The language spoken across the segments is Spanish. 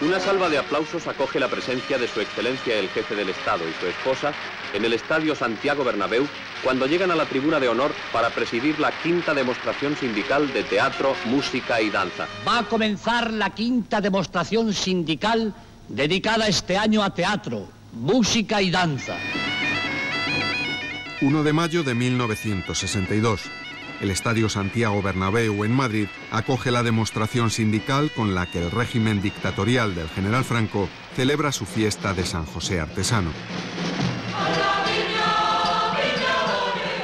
Una salva de aplausos acoge la presencia de su excelencia el jefe del Estado y su esposa en el Estadio Santiago Bernabéu cuando llegan a la tribuna de honor para presidir la quinta demostración sindical de teatro, música y danza. Va a comenzar la quinta demostración sindical dedicada este año a teatro, música y danza. 1 de mayo de 1962. El Estadio Santiago Bernabéu en Madrid acoge la demostración sindical con la que el régimen dictatorial del general Franco celebra su fiesta de San José Artesano.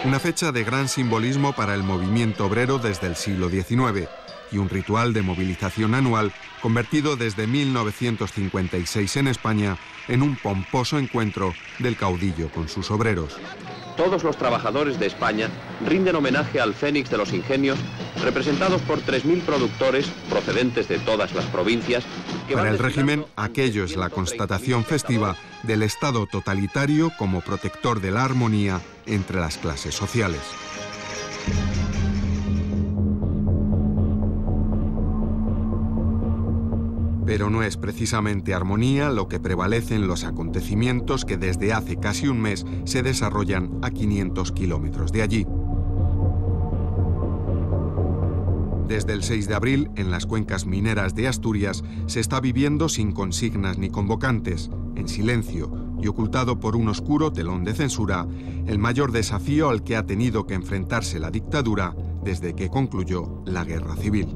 Una fecha de gran simbolismo para el movimiento obrero desde el siglo XIX y un ritual de movilización anual convertido desde 1956 en España en un pomposo encuentro del caudillo con sus obreros. Todos los trabajadores de España rinden homenaje al Fénix de los Ingenios, representados por 3.000 productores procedentes de todas las provincias. Para el régimen, aquello es la constatación festiva del Estado totalitario como protector de la armonía entre las clases sociales. Pero no es precisamente armonía lo que prevalece en los acontecimientos que desde hace casi un mes se desarrollan a 500 kilómetros de allí. Desde el 6 de abril, en las cuencas mineras de Asturias, se está viviendo sin consignas ni convocantes, en silencio y ocultado por un oscuro telón de censura, el mayor desafío al que ha tenido que enfrentarse la dictadura desde que concluyó la guerra civil.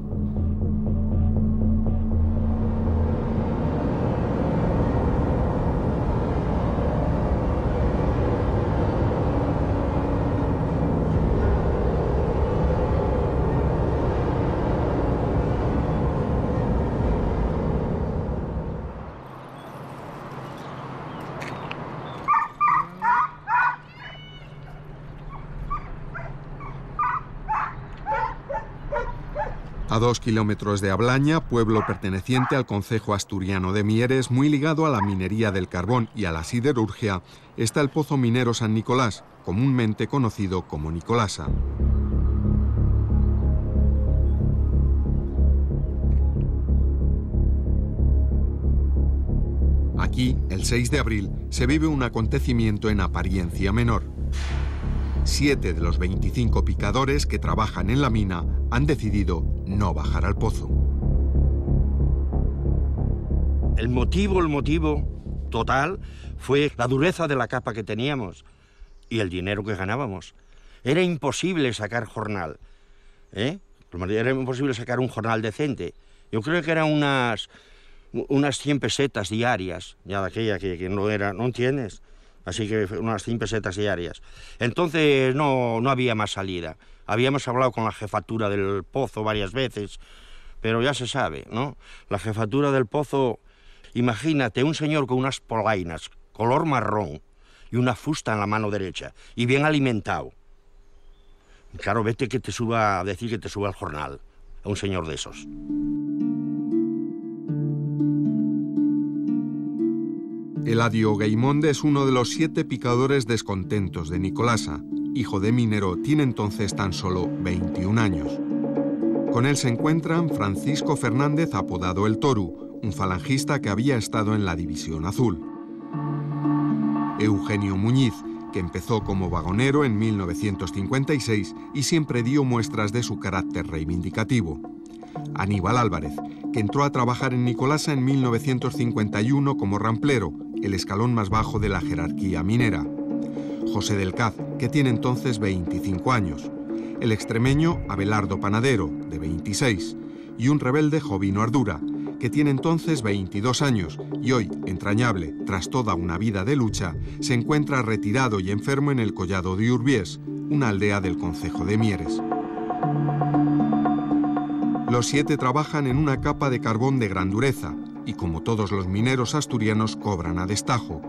A 2 kilómetros de Ablaña, pueblo perteneciente al concejo asturiano de Mieres, muy ligado a la minería del carbón y a la siderurgia, está el pozo minero San Nicolás, comúnmente conocido como Nicolasa. Aquí, el 6 de abril, se vive un acontecimiento en apariencia menor. 7 de los 25 picadores que trabajan en la mina han decidido no bajar al pozo. El motivo total fue la dureza de la capa que teníamos y el dinero que ganábamos. Era imposible sacar jornal, Era imposible sacar un jornal decente. Yo creo que eran unas 100 pesetas diarias, ya de aquella que no era, ¿no entiendes? Así que unas 100 pesetas diarias. Entonces no había más salida. Habíamos hablado con la jefatura del pozo varias veces, pero ya se sabe, ¿no? La jefatura del pozo, imagínate, un señor con unas polainas, color marrón, y una fusta en la mano derecha, y bien alimentado. Claro, vete que te suba a decir que te suba el jornal, a un señor de esos. Eladio Gaimonde es uno de los 7 picadores descontentos de Nicolasa. Hijo de minero, tiene entonces tan solo 21 años. Con él se encuentran Francisco Fernández, apodado El Toru, un falangista que había estado en la División Azul. Eugenio Muñiz, que empezó como vagonero en 1956 y siempre dio muestras de su carácter reivindicativo. Aníbal Álvarez, que entró a trabajar en Nicolasa en 1951 como ramplero, el escalón más bajo de la jerarquía minera. José del Caz, que tiene entonces 25 años. El extremeño Abelardo Panadero, de 26. Y un rebelde Jovino Ardura, que tiene entonces 22 años y hoy, entrañable, tras toda una vida de lucha, se encuentra retirado y enfermo en el collado de Urbiés, una aldea del concejo de Mieres. Los 7 trabajan en una capa de carbón de gran dureza y, como todos los mineros asturianos, cobran a destajo.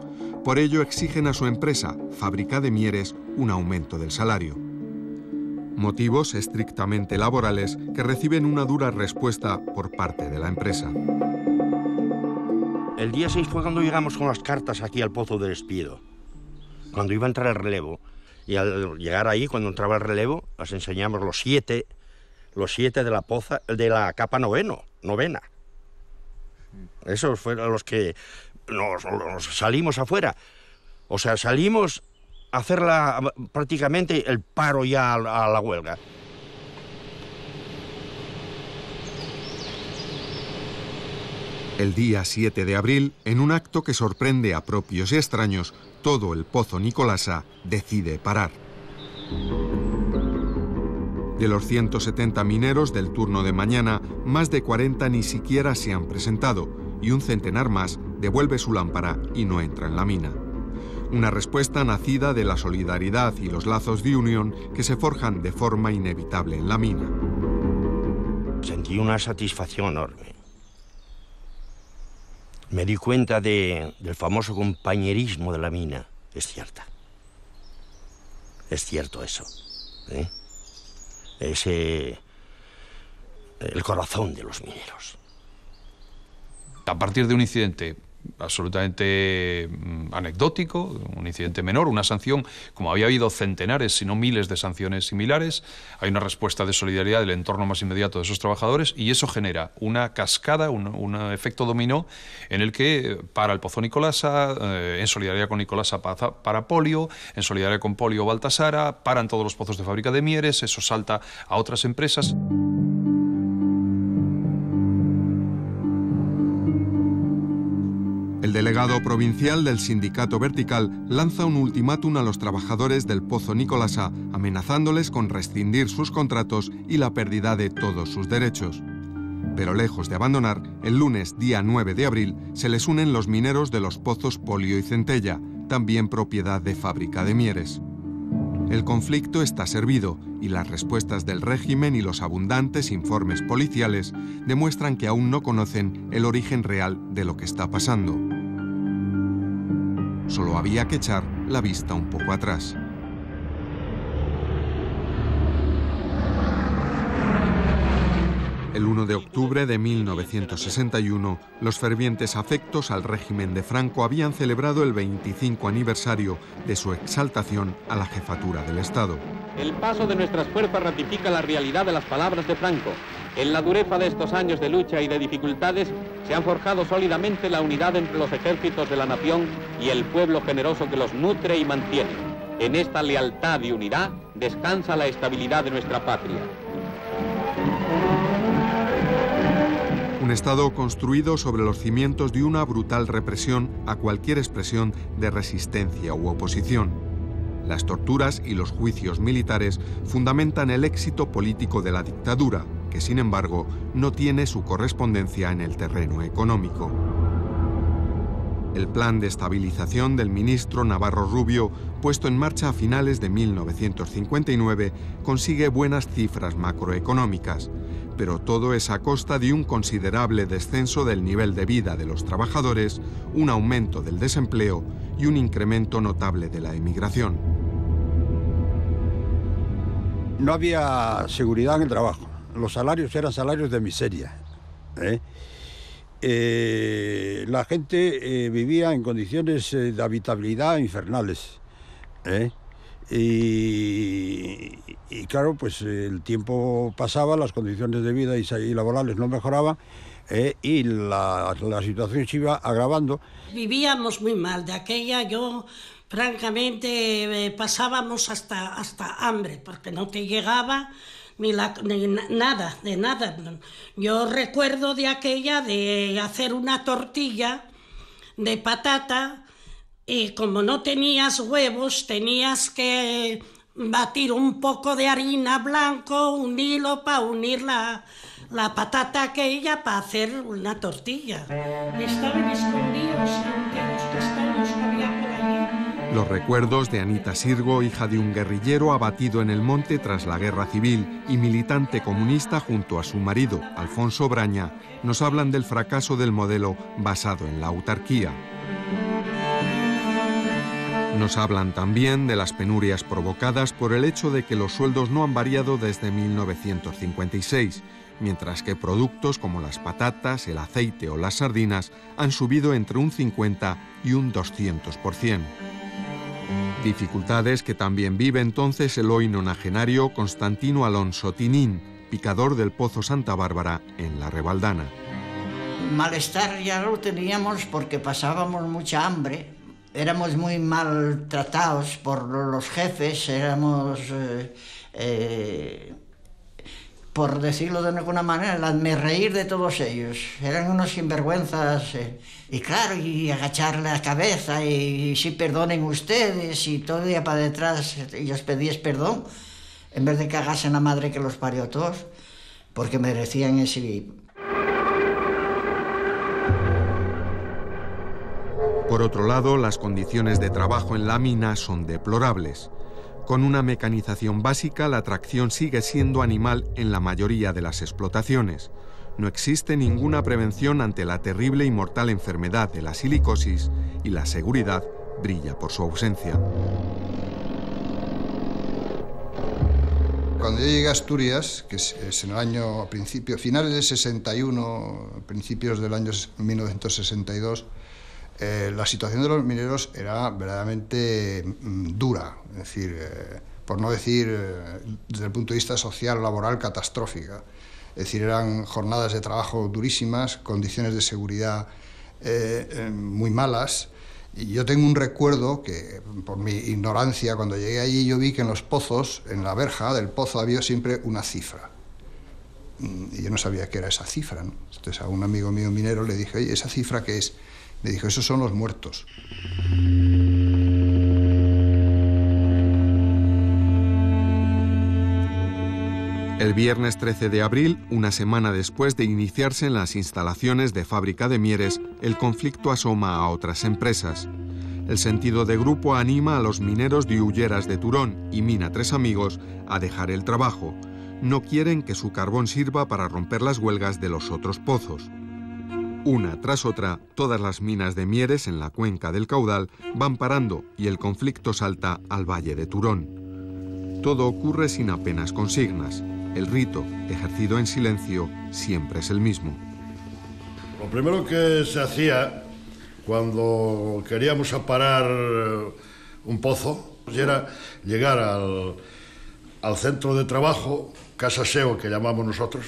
Por ello exigen a su empresa, Fábrica de Mieres, un aumento del salario. Motivos estrictamente laborales que reciben una dura respuesta por parte de la empresa. El día 6 fue cuando llegamos con las cartas aquí al pozo de despido, cuando iba a entrar el relevo. Y al llegar ahí, cuando entraba el relevo, las enseñamos los 7 de la capa novena. Esos fueron los que nos salimos afuera. O sea, salimos a hacer prácticamente el paro ya a la huelga. El día 7 de abril, en un acto que sorprende a propios y extraños, todo el Pozo Nicolasa decide parar. De los 170 mineros del turno de mañana, más de 40 ni siquiera se han presentado y un centenar más devuelve su lámpara y no entra en la mina. Una respuesta nacida de la solidaridad y los lazos de unión que se forjan de forma inevitable en la mina. Sentí una satisfacción enorme. Me di cuenta del famoso compañerismo de la mina. Es cierta. Es cierto eso. Es el corazón de los mineros. A partir de un incidente absolutamente anecdótico, un incidente menor, una sanción, como había habido centenares, si no miles de sanciones similares, hay una respuesta de solidaridad del entorno más inmediato de esos trabajadores y eso genera una cascada, un efecto dominó en el que para el Pozo Nicolasa, en solidaridad con Nicolasa para Polio, en solidaridad con Polio Baltasara, paran todos los pozos de fábrica de Mieres, eso salta a otras empresas. El delegado provincial del sindicato Vertical lanza un ultimátum a los trabajadores del Pozo Nicolasa, amenazándoles con rescindir sus contratos y la pérdida de todos sus derechos. Pero lejos de abandonar, el lunes, día 9 de abril, se les unen los mineros de los pozos Polio y Centella, también propiedad de Fábrica de Mieres. El conflicto está servido y las respuestas del régimen y los abundantes informes policiales demuestran que aún no conocen el origen real de lo que está pasando. Solo había que echar la vista un poco atrás. El 1 de octubre de 1961, los fervientes afectos al régimen de Franco habían celebrado el 25 aniversario de su exaltación a la jefatura del Estado. El paso de nuestras fuerzas ratifica la realidad de las palabras de Franco. En la dureza de estos años de lucha y de dificultades se han forjado sólidamente la unidad entre los ejércitos de la nación y el pueblo generoso que los nutre y mantiene. En esta lealtad y unidad descansa la estabilidad de nuestra patria. Un Estado construido sobre los cimientos de una brutal represión a cualquier expresión de resistencia u oposición. Las torturas y los juicios militares fundamentan el éxito político de la dictadura, que sin embargo no tiene su correspondencia en el terreno económico. El plan de estabilización del ministro Navarro Rubio, puesto en marcha a finales de 1959, consigue buenas cifras macroeconómicas, pero todo es a costa de un considerable descenso del nivel de vida de los trabajadores, un aumento del desempleo y un incremento notable de la emigración. No había seguridad en el trabajo. Los salarios eran salarios de miseria. La gente vivía en condiciones de habitabilidad infernales. Y claro, pues el tiempo pasaba, las condiciones de vida y laborales no mejoraban y la situación se iba agravando. Vivíamos muy mal. De aquella yo, francamente, pasábamos hasta hambre, porque no te llegaba ni nada, de nada. Yo recuerdo de aquella de hacer una tortilla de patata y como no tenías huevos, tenías que batir un poco de harina blanco, unirlo para unir la patata aquella para hacer una tortilla. Estaban escondidos entre los castaños que había por allí. Los recuerdos de Anita Sirgo, hija de un guerrillero abatido en el monte tras la guerra civil y militante comunista junto a su marido, Alfonso Braña, nos hablan del fracaso del modelo basado en la autarquía. Nos hablan también de las penurias provocadas por el hecho de que los sueldos no han variado desde 1956, mientras que productos como las patatas, el aceite o las sardinas han subido entre un 50 y un 200%. Dificultades que también vive entonces el hoy nonagenario Constantino Alonso Tinín, picador del Pozo Santa Bárbara en La Rebaldana. malestar ya lo teníamos porque pasábamos mucha hambre. Éramos muy maltratados por los jefes, éramos, por decirlo de alguna manera, hazme reír de todos ellos. Eran unos sinvergüenzas. Y claro, y agacharle la cabeza y sí, perdonen ustedes, y todo el día para detrás y os pedíais perdón, en vez de cagarse en la madre que los parió a todos, porque merecían ese... Por otro lado, las condiciones de trabajo en la mina son deplorables. Con una mecanización básica, la tracción sigue siendo animal en la mayoría de las explotaciones. No existe ninguna prevención ante la terrible y mortal enfermedad de la silicosis y la seguridad brilla por su ausencia. Cuando yo llegué a Asturias, que es en el año finales del 61, principios del año 1962, la situación de los mineros era verdaderamente dura, es decir, por no decir desde el punto de vista social, laboral, catastrófica. Es decir, eran jornadas de trabajo durísimas, condiciones de seguridad muy malas. Y yo tengo un recuerdo que, por mi ignorancia, cuando llegué allí yo vi que en los pozos, en la verja del pozo, había siempre una cifra. Y yo no sabía qué era esa cifra, ¿no? Entonces a un amigo mío minero le dije, oye, ¿esa cifra qué es? Me dijo, esos son los muertos. El viernes 13 de abril, una semana después de iniciarse en las instalaciones de Fábrica de Mieres, el conflicto asoma a otras empresas. El sentido de grupo anima a los mineros de Ulleras de Turón y Mina Tres Amigos a dejar el trabajo. No quieren que su carbón sirva para romper las huelgas de los otros pozos. Una tras otra, todas las minas de Mieres en la cuenca del Caudal van parando y el conflicto salta al Valle de Turón. Todo ocurre sin apenas consignas. El rito, ejercido en silencio, siempre es el mismo. Lo primero que se hacía cuando queríamos aparar un pozo era llegar al centro de trabajo, casa SEO que llamamos nosotros,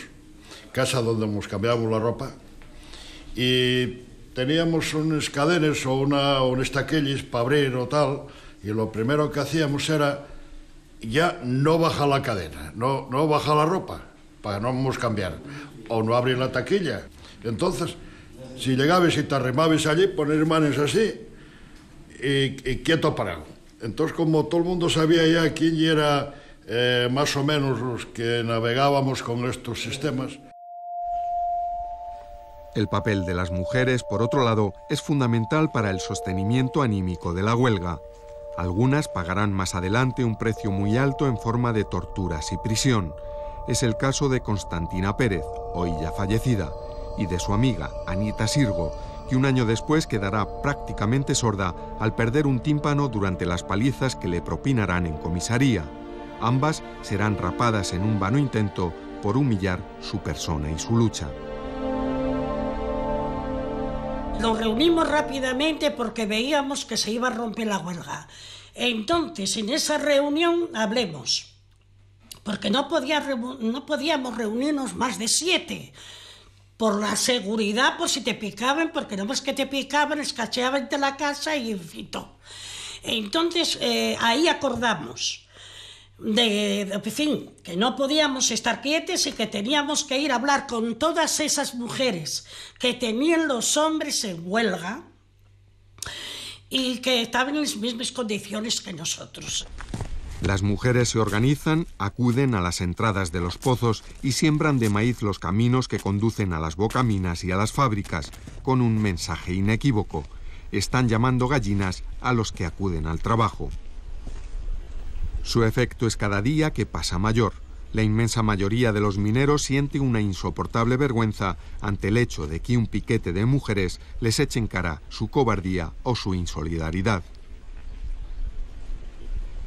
casa donde nos cambiábamos la ropa, y teníamos unos cadenes o unos taquillis para abrir o tal, y lo primero que hacíamos era ya no bajar la cadena, no bajar la ropa, para no nos cambiar, o no abrir la taquilla. Entonces, si llegabas y te arrimabas allí, poner manos así y quieto parado. Entonces, como todo el mundo sabía ya quién era más o menos los que navegábamos con estos sistemas. El papel de las mujeres, por otro lado, es fundamental para el sostenimiento anímico de la huelga. Algunas pagarán más adelante un precio muy alto en forma de torturas y prisión. Es el caso de Constantina Pérez, hoy ya fallecida, y de su amiga, Anita Sirgo, que un año después quedará prácticamente sorda al perder un tímpano durante las palizas que le propinarán en comisaría. Ambas serán rapadas en un vano intento por humillar su persona y su lucha. Nos reunimos rápidamente porque veíamos que se iba a romper la huelga. Entonces, en esa reunión hablemos, porque no podíamos reunirnos más de 7, por la seguridad, por si te picaban, porque no más que te picaban, escacheaban de la casa y en fin, todo. Entonces, ahí acordamos que no podíamos estar quietos y que teníamos que ir a hablar con todas esas mujeres que tenían los hombres en huelga y que estaban en las mismas condiciones que nosotros. Las mujeres se organizan, acuden a las entradas de los pozos y siembran de maíz los caminos que conducen a las bocaminas y a las fábricas, con un mensaje inequívoco. Están llamando gallinas a los que acuden al trabajo. Su efecto es cada día que pasa mayor. La inmensa mayoría de los mineros siente una insoportable vergüenza ante el hecho de que un piquete de mujeres les eche en cara su cobardía o su insolidaridad.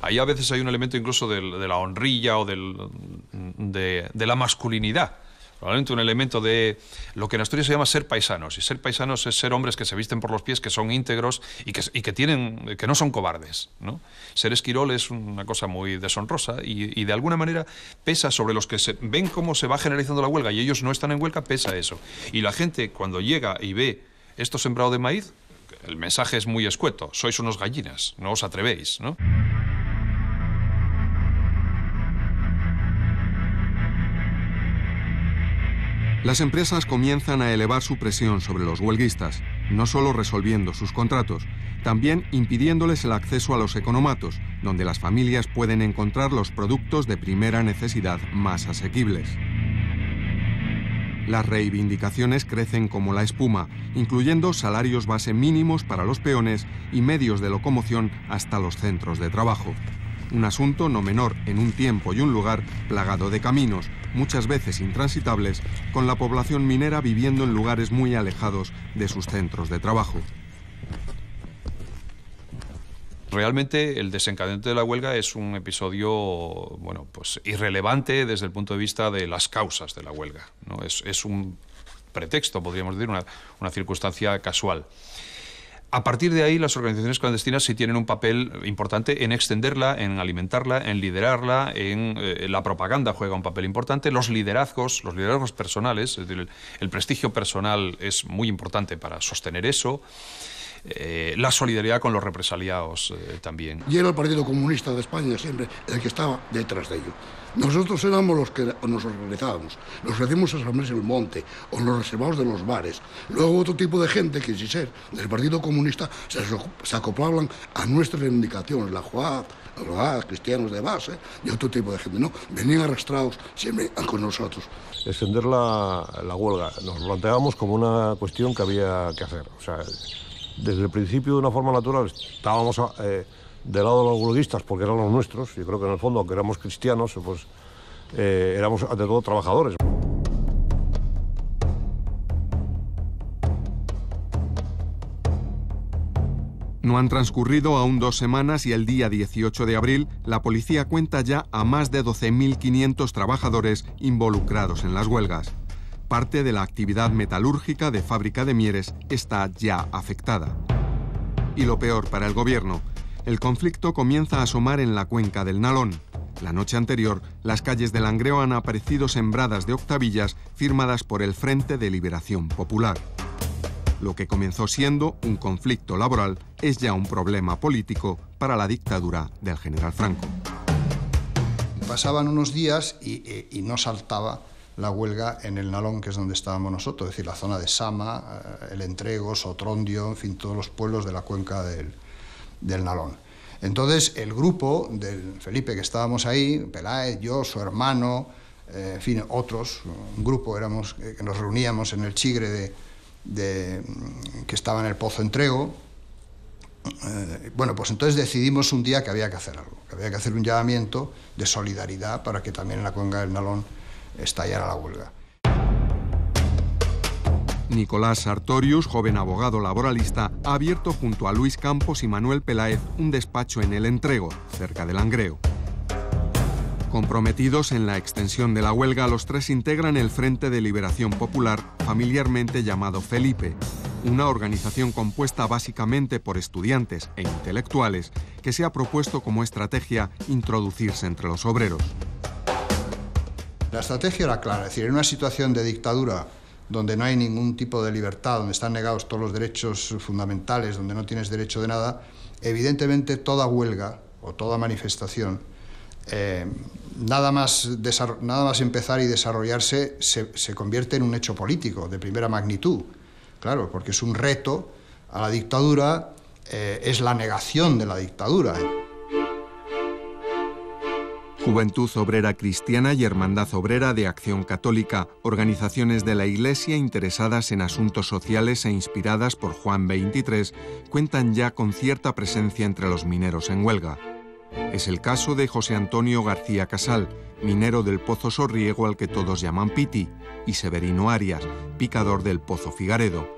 Ahí a veces hay un elemento incluso de la honrilla o de la masculinidad. Probablemente un elemento de lo que en Asturias se llama ser paisanos. Y ser paisanos es ser hombres que se visten por los pies, que son íntegros y que no son cobardes, ¿no? Ser esquirol es una cosa muy deshonrosa y de alguna manera pesa sobre los que ven cómo se va generalizando la huelga y ellos no están en huelga, pesa eso. Y la gente cuando llega y ve esto sembrado de maíz, el mensaje es muy escueto: sois unos gallinas, no os atrevéis, ¿no? Las empresas comienzan a elevar su presión sobre los huelguistas, no solo resolviendo sus contratos, también impidiéndoles el acceso a los economatos, donde las familias pueden encontrar los productos de primera necesidad más asequibles. Las reivindicaciones crecen como la espuma, incluyendo salarios base mínimos para los peones y medios de locomoción hasta los centros de trabajo. Un asunto no menor en un tiempo y un lugar plagado de caminos, muchas veces intransitables, con la población minera viviendo en lugares muy alejados de sus centros de trabajo. Realmente el desencadenante de la huelga es un episodio, bueno, pues irrelevante desde el punto de vista de las causas de la huelga, ¿no? Es un pretexto, podríamos decir, una circunstancia casual. A partir de ahí, las organizaciones clandestinas sí tienen un papel importante en extenderla, en alimentarla, en liderarla, en la propaganda juega un papel importante, los liderazgos personales, es decir, el prestigio personal es muy importante para sostener eso, la solidaridad con los represaliados también. Y era el Partido Comunista de España siempre el que estaba detrás de ello. Nosotros éramos los que nos organizábamos, nos hacíamos asambleas en el monte o nos reservados de los bares. Luego otro tipo de gente que, sin ser del Partido Comunista, se acoplaban a nuestras reivindicaciones, la JOAD, los cristianos de base y otro tipo de gente, ¿no? Venían arrastrados siempre con nosotros. Extender la huelga nos lo planteábamos como una cuestión que había que hacer. O sea, desde el principio, de una forma natural, estábamos del lado de los huelguistas porque eran los nuestros. Yo creo que en el fondo, aunque éramos cristianos, pues éramos ante todo trabajadores. No han transcurrido aún 2 semanas y el día 18 de abril la policía cuenta ya a más de 12.500 trabajadores involucrados en las huelgas. Parte de la actividad metalúrgica de Fábrica de Mieres está ya afectada. Y lo peor para el gobierno, el conflicto comienza a asomar en la cuenca del Nalón. La noche anterior, las calles de Langreo han aparecido sembradas de octavillas firmadas por el Frente de Liberación Popular. Lo que comenzó siendo un conflicto laboral es ya un problema político para la dictadura del general Franco. Pasaban unos días y no saltaba la huelga en el Nalón, que es donde estábamos nosotros, es decir, la zona de Sama, El Entrego, Sotrondio, en fin, todos los pueblos de la cuenca del Nalón. Entonces, el grupo del Felipe, que estábamos ahí, Peláez, yo, su hermano, en fin, otros, un grupo éramos que nos reuníamos en el chigre que estaba en el Pozo Entrego. Bueno, pues entonces decidimos un día que había que hacer algo, que había que hacer un llamamiento de solidaridad para que también en la cuenca del Nalón estallara la huelga. Nicolás Sartorius, joven abogado laboralista, ha abierto junto a Luis Campos y Manuel Peláez un despacho en El Entrego, cerca de Langreo. Comprometidos en la extensión de la huelga, los tres integran el Frente de Liberación Popular, familiarmente llamado Felipe, una organización compuesta básicamente por estudiantes e intelectuales que se ha propuesto como estrategia introducirse entre los obreros. La estrategia era clara, es decir, en una situación de dictadura donde no hay ningún tipo de libertad, donde están negados todos los derechos fundamentales, donde no tienes derecho de nada, evidentemente toda huelga o toda manifestación, nada más empezar y desarrollarse, se convierte en un hecho político de primera magnitud. Claro, porque es un reto a la dictadura, es la negación de la dictadura. Juventud Obrera Cristiana y Hermandad Obrera de Acción Católica, organizaciones de la Iglesia interesadas en asuntos sociales e inspiradas por Juan XXIII, cuentan ya con cierta presencia entre los mineros en huelga. Es el caso de José Antonio García Casal, minero del Pozo Sorriego al que todos llaman Piti, y Severino Arias, picador del Pozo Figaredo.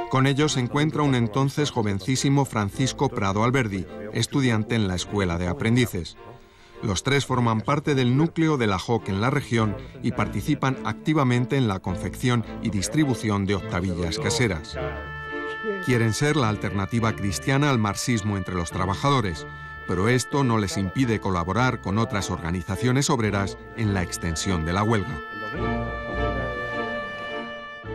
Con ellos se encuentra un entonces jovencísimo Francisco Prado Alberdi, estudiante en la Escuela de Aprendices. Los tres forman parte del núcleo de la JOC en la región y participan activamente en la confección y distribución de octavillas caseras. Quieren ser la alternativa cristiana al marxismo entre los trabajadores, pero esto no les impide colaborar con otras organizaciones obreras en la extensión de la huelga.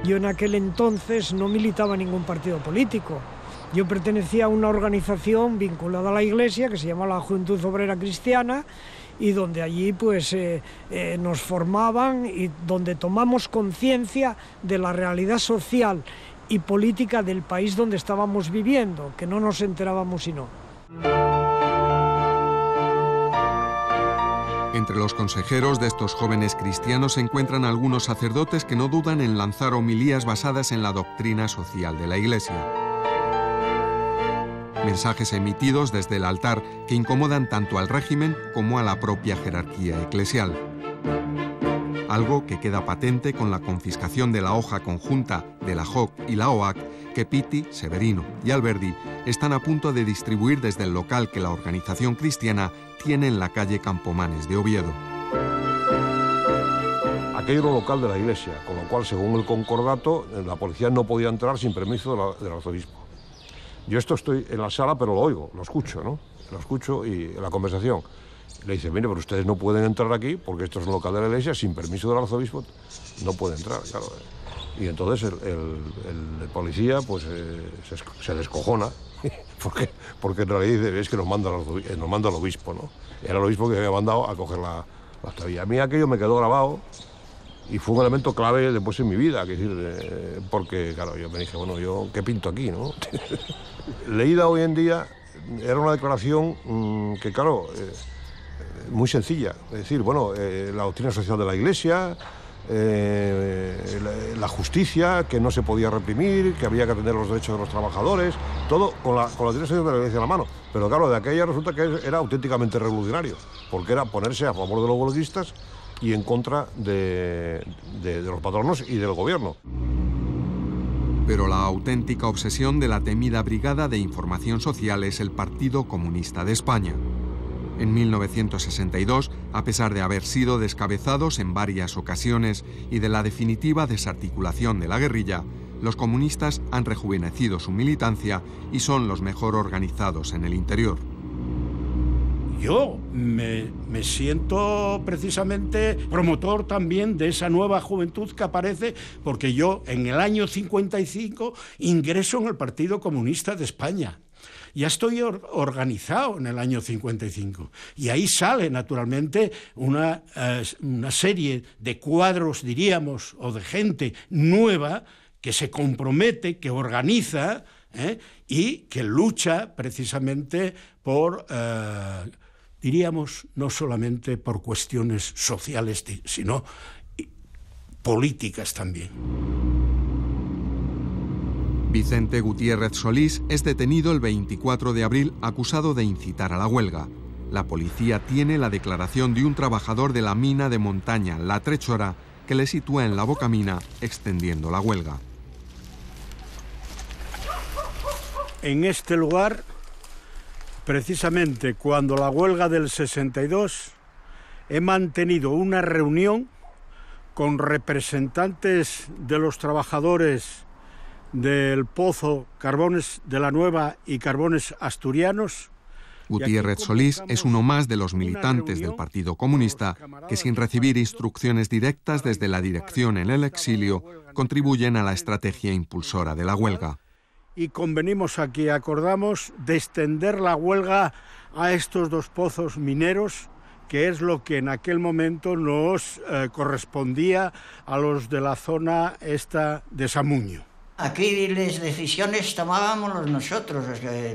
Yo en aquel entonces no militaba en ningún partido político. Yo pertenecía a una organización vinculada a la Iglesia que se llama la Juventud Obrera Cristiana, y donde allí pues nos formaban y donde tomamos conciencia de la realidad social y política del país donde estábamos viviendo, que no nos enterábamos sino. Entre los consejeros de estos jóvenes cristianos se encuentran algunos sacerdotes que no dudan en lanzar homilías basadas en la doctrina social de la Iglesia. Mensajes emitidos desde el altar que incomodan tanto al régimen como a la propia jerarquía eclesial. Algo que queda patente con la confiscación de la hoja conjunta de la JOC y la OAC que Pitti, Severino y Alberdi están a punto de distribuir desde el local que la organización cristiana tiene en la calle Campomanes de Oviedo. Aquello era un local de la Iglesia, con lo cual, según el concordato, la policía no podía entrar sin permiso del arzobispo. Yo estoy en la sala, pero lo oigo, lo escucho, ¿no? Lo escucho y en la conversación. Le dice, mire, pero ustedes no pueden entrar aquí porque esto es un local de la Iglesia, sin permiso del arzobispo no puede entrar, claro. Y entonces el policía pues se descojona, porque en realidad dice, es que nos manda el obispo, ¿no? Era el obispo que había mandado a coger la octavilla. A mí aquello me quedó grabado y fue un elemento clave después en mi vida, que decir, porque claro, yo me dije, bueno, ¿yo qué pinto aquí, no? Leída hoy en día, era una declaración que, claro, muy sencilla. Es decir, bueno, la doctrina social de la Iglesia, la justicia, que no se podía reprimir, que había que atender los derechos de los trabajadores, todo con la doctrina social de la Iglesia en la mano. Pero claro, de aquella resulta que era auténticamente revolucionario, porque era ponerse a favor de los huelguistas y en contra de los patronos y del gobierno. Pero la auténtica obsesión de la temida Brigada de Información Social es el Partido Comunista de España. En 1962, a pesar de haber sido descabezados en varias ocasiones y de la definitiva desarticulación de la guerrilla, los comunistas han rejuvenecido su militancia y son los mejor organizados en el interior. Yo me siento precisamente promotor también de esa nueva juventud que aparece, porque yo en el año 55 ingreso en el Partido Comunista de España. Ya estoy organizado en el año 55 y ahí sale naturalmente una serie de cuadros, diríamos, o de gente nueva que se compromete, que organiza y que lucha precisamente por, diríamos, no solamente por cuestiones sociales, sino políticas también. Vicente Gutiérrez Solís es detenido el 24 de abril acusado de incitar a la huelga. La policía tiene la declaración de un trabajador de la mina de montaña La Trechora que le sitúa en la bocamina extendiendo la huelga. En este lugar, precisamente cuando la huelga del 62, he mantenido una reunión con representantes de los trabajadores del Pozo, Carbones de la Nueva y Carbones Asturianos. Gutiérrez Solís es uno más de los militantes del Partido Comunista que, sin recibir instrucciones directas desde la dirección en el exilio, contribuyen a la estrategia impulsora de la huelga. Y convenimos aquí, acordamos de extender la huelga a estos dos pozos mineros, que es lo que en aquel momento nos correspondía a los de la zona esta de Samuño. Aquí las decisiones tomábamos nosotros,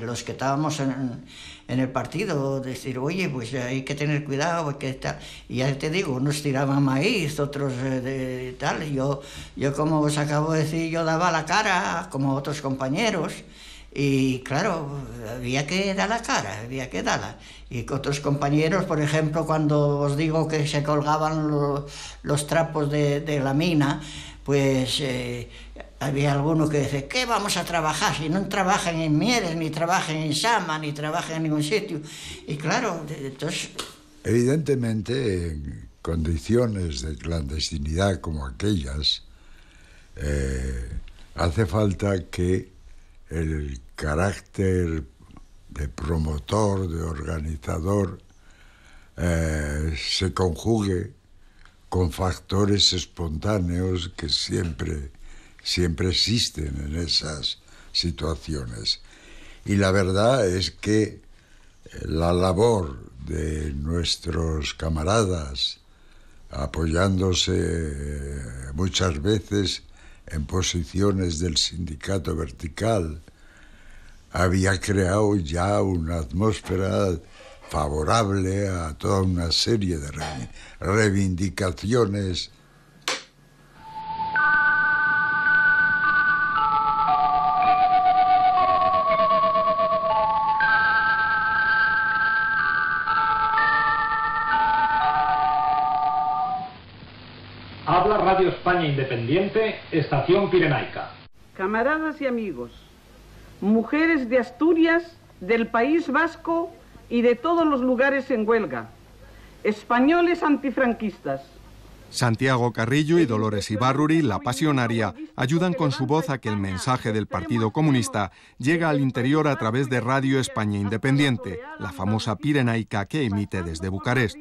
los que estábamos en el partido, decir, oye, pues hay que tener cuidado, porque tal. Y ya te digo, unos tiraban maíz, otros tal. Yo, como os acabo de decir, yo daba la cara, como otros compañeros, y claro, había que dar la cara, había que darla. Y con otros compañeros, por ejemplo, cuando os digo que se colgaban los trapos de la mina, pues había algunos que decían, ¿qué vamos a trabajar? Si no trabajan en Mieres, ni trabajan en Sama, ni trabajan en ningún sitio. Y claro, entonces Evidentemente, en condiciones de clandestinidad como aquellas, hace falta que el carácter de promotor, de organizador, se conjugue con factores espontáneos que siempre existen en esas situaciones. Y la verdad es que la labor de nuestros camaradas, apoyándose muchas veces en posiciones del sindicato vertical, había creado ya una atmósfera favorable a toda una serie de reivindicaciones. Habla Radio España Independiente, Estación Pirenaica. Camaradas y amigos, mujeres de Asturias, del País Vasco y de todos los lugares en huelga, españoles antifranquistas. Santiago Carrillo y Dolores Ibarruri, la pasionaria, ayudan con su voz a que el mensaje del Partido Comunista llegue al interior a través de Radio España Independiente, la famosa Pirenaica que emite desde Bucarest.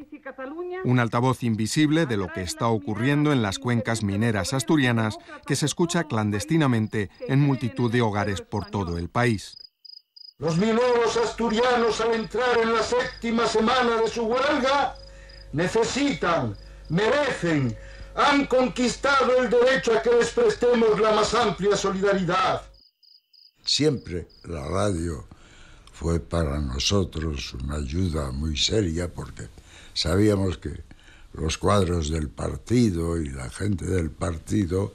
Un altavoz invisible de lo que está ocurriendo en las cuencas mineras asturianas que se escucha clandestinamente en multitud de hogares por todo el país. Los mineros asturianos, al entrar en la 7ª semana de su huelga, necesitan, merecen, han conquistado el derecho a que les prestemos la más amplia solidaridad. Siempre la radio fue para nosotros una ayuda muy seria porque sabíamos que los cuadros del partido y la gente del partido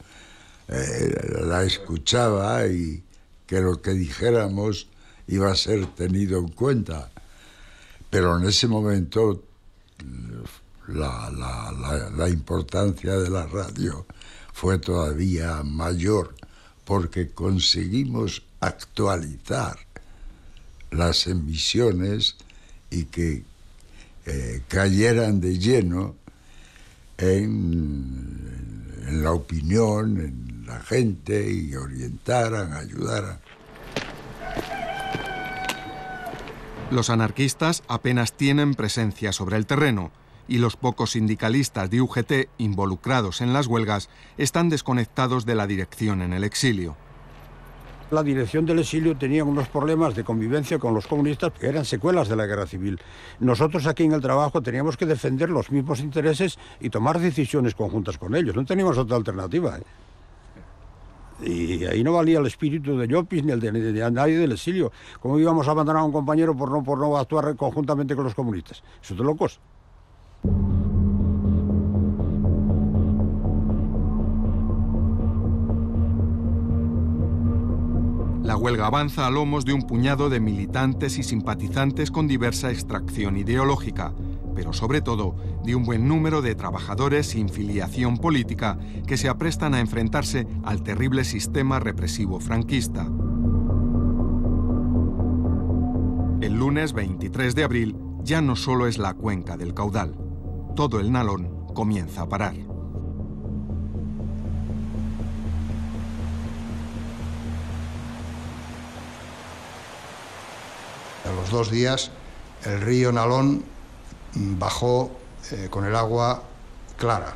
la escuchaba y que lo que dijéramos iba a ser tenido en cuenta. Pero en ese momento la importancia de la radio fue todavía mayor porque conseguimos actualizar las emisiones y que cayeran de lleno en la opinión, en la gente y orientaran, ayudaran. Los anarquistas apenas tienen presencia sobre el terreno y los pocos sindicalistas de UGT involucrados en las huelgas están desconectados de la dirección en el exilio. La dirección del exilio tenía unos problemas de convivencia con los comunistas que eran secuelas de la guerra civil. Nosotros aquí en el trabajo teníamos que defender los mismos intereses y tomar decisiones conjuntas con ellos. No teníamos otra alternativa. Y ahí no valía el espíritu de Llopis ni el de nadie del exilio. ¿Cómo íbamos a abandonar a un compañero por no actuar conjuntamente con los comunistas? Eso es de locos. La huelga avanza a lomos de un puñado de militantes y simpatizantes con diversa extracción ideológica, pero sobre todo de un buen número de trabajadores sin filiación política que se aprestan a enfrentarse al terrible sistema represivo franquista. El lunes 23 de abril ya no solo es la cuenca del Caudal, todo el Nalón comienza a parar. A los 2 días el río Nalón bajó con el agua clara,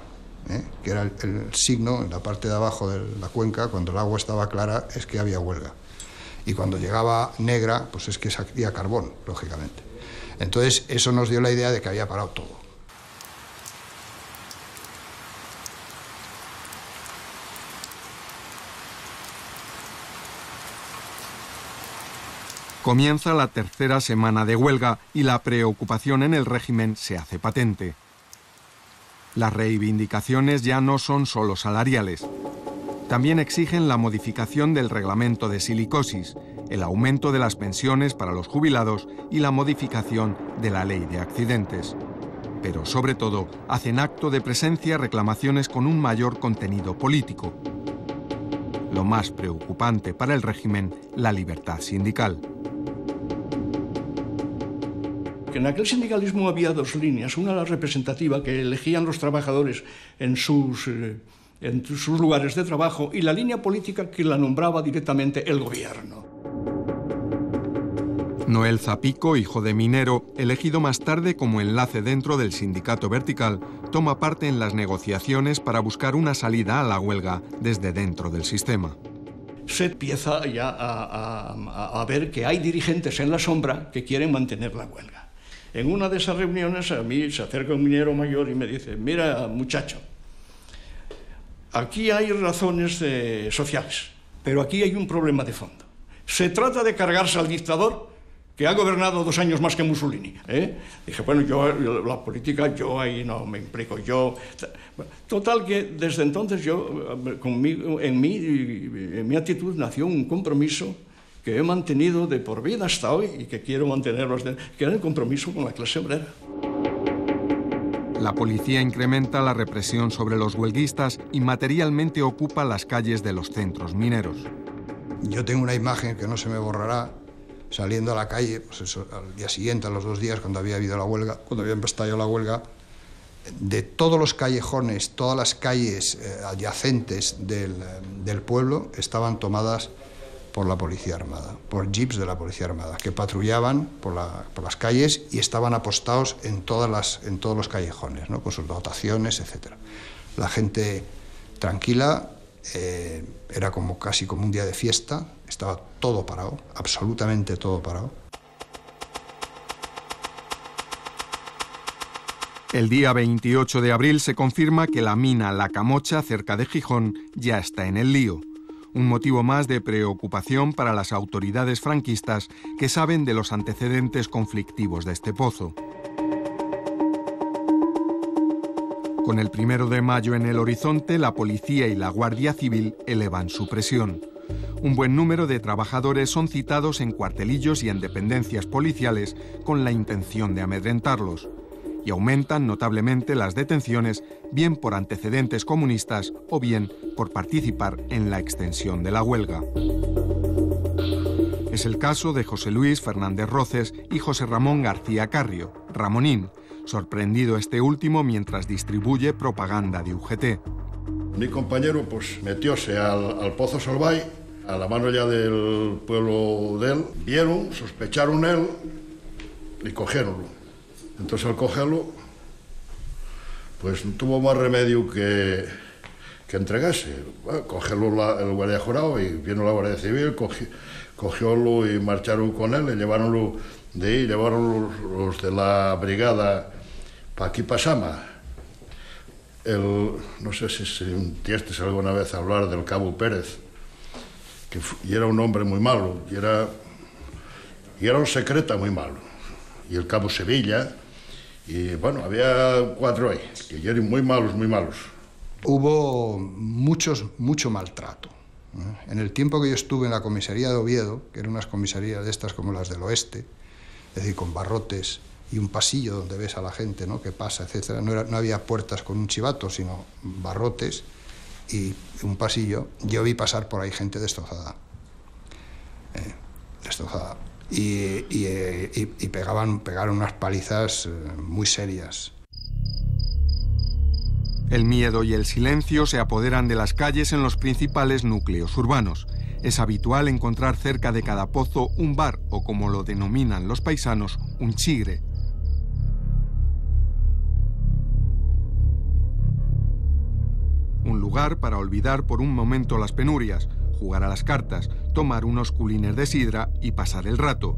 que era el signo en la parte de abajo de la cuenca. Cuando el agua estaba clara es que había huelga, y cuando llegaba negra pues es que salía carbón, lógicamente. Entonces eso nos dio la idea de que había parado todo. Comienza la tercera semana de huelga y la preocupación en el régimen se hace patente. Las reivindicaciones ya no son solo salariales. También exigen la modificación del reglamento de silicosis, el aumento de las pensiones para los jubilados y la modificación de la ley de accidentes. Pero sobre todo hacen acto de presencia reclamaciones con un mayor contenido político. Lo más preocupante para el régimen, la libertad sindical. En aquel sindicalismo había dos líneas, una la representativa que elegían los trabajadores en sus lugares de trabajo y la línea política que la nombraba directamente el gobierno. Noel Zapico, hijo de minero, elegido más tarde como enlace dentro del sindicato vertical, toma parte en las negociaciones para buscar una salida a la huelga desde dentro del sistema. Se empieza ya a ver que hay dirigentes en la sombra que quieren mantener la huelga. En una de esas reuniones a mí se acerca un minero mayor y me dice: mira, muchacho, aquí hay razones sociales, pero aquí hay un problema de fondo. Se trata de cargarse al dictador que ha gobernado 2 años más que Mussolini. Dije, bueno, yo la política, yo ahí no me implico. Total que desde entonces yo, en mi actitud nació un compromiso que he mantenido de por vida hasta hoy y que quiero mantenerlo, que era el compromiso con la clase obrera. La policía incrementa la represión sobre los huelguistas y materialmente ocupa las calles de los centros mineros. Yo tengo una imagen que no se me borrará, saliendo a la calle, pues eso, al día siguiente, a los 2 días, cuando había habido la huelga, cuando había estallado la huelga, de todos los callejones, todas las calles adyacentes del pueblo estaban tomadas por la Policía Armada, por jeeps de la Policía Armada, que patrullaban por las calles y estaban apostados en todos los callejones, ¿no?, con sus dotaciones, etc. La gente tranquila, era casi como un día de fiesta, estaba todo parado, absolutamente todo parado. El día 28 de abril se confirma que la mina La Camocha, cerca de Gijón, ya está en el lío. Un motivo más de preocupación para las autoridades franquistas que saben de los antecedentes conflictivos de este pozo. Con el 1 de mayo en el horizonte, la policía y la Guardia Civil elevan su presión. Un buen número de trabajadores son citados en cuartelillos y en dependencias policiales con la intención de amedrentarlos. Y aumentan notablemente las detenciones, bien por antecedentes comunistas o bien por participar en la extensión de la huelga. Es el caso de José Luis Fernández Roces y José Ramón García Carrio, Ramonín, sorprendido este último mientras distribuye propaganda de UGT. Mi compañero pues metióse al Pozo Solvay, a la mano ya del pueblo de él, vieron, sospecharon él y cogieronlo. Entonces al cogerlo, pues no tuvo más remedio que entregarse. Bueno, cogerlo el guardia jurado y vino la Guardia Civil, cogiólo y marcharon con él, y llevaronlo de ahí, llevaron los de la brigada para aquí, para Sama. No sé si sintieste alguna vez hablar del cabo Pérez, y era un hombre muy malo, y era un secreta muy malo. Y el cabo Sevilla, y bueno, había 4 ahí, que eran muy malos, muy malos. Hubo mucho maltrato. En el tiempo que yo estuve en la comisaría de Oviedo, que eran unas comisarías de estas como las del oeste, es decir, con barrotes y un pasillo donde ves a la gente, ¿no?, que pasa, etc. No había puertas con un chivato, sino barrotes y un pasillo. Yo vi pasar por ahí gente destrozada. Destrozada. Y pegaron unas palizas muy serias. El miedo y el silencio se apoderan de las calles en los principales núcleos urbanos. Es habitual encontrar cerca de cada pozo un bar o, como lo denominan los paisanos, un chigre. Un lugar para olvidar por un momento las penurias, jugar a las cartas, tomar unos culines de sidra y pasar el rato.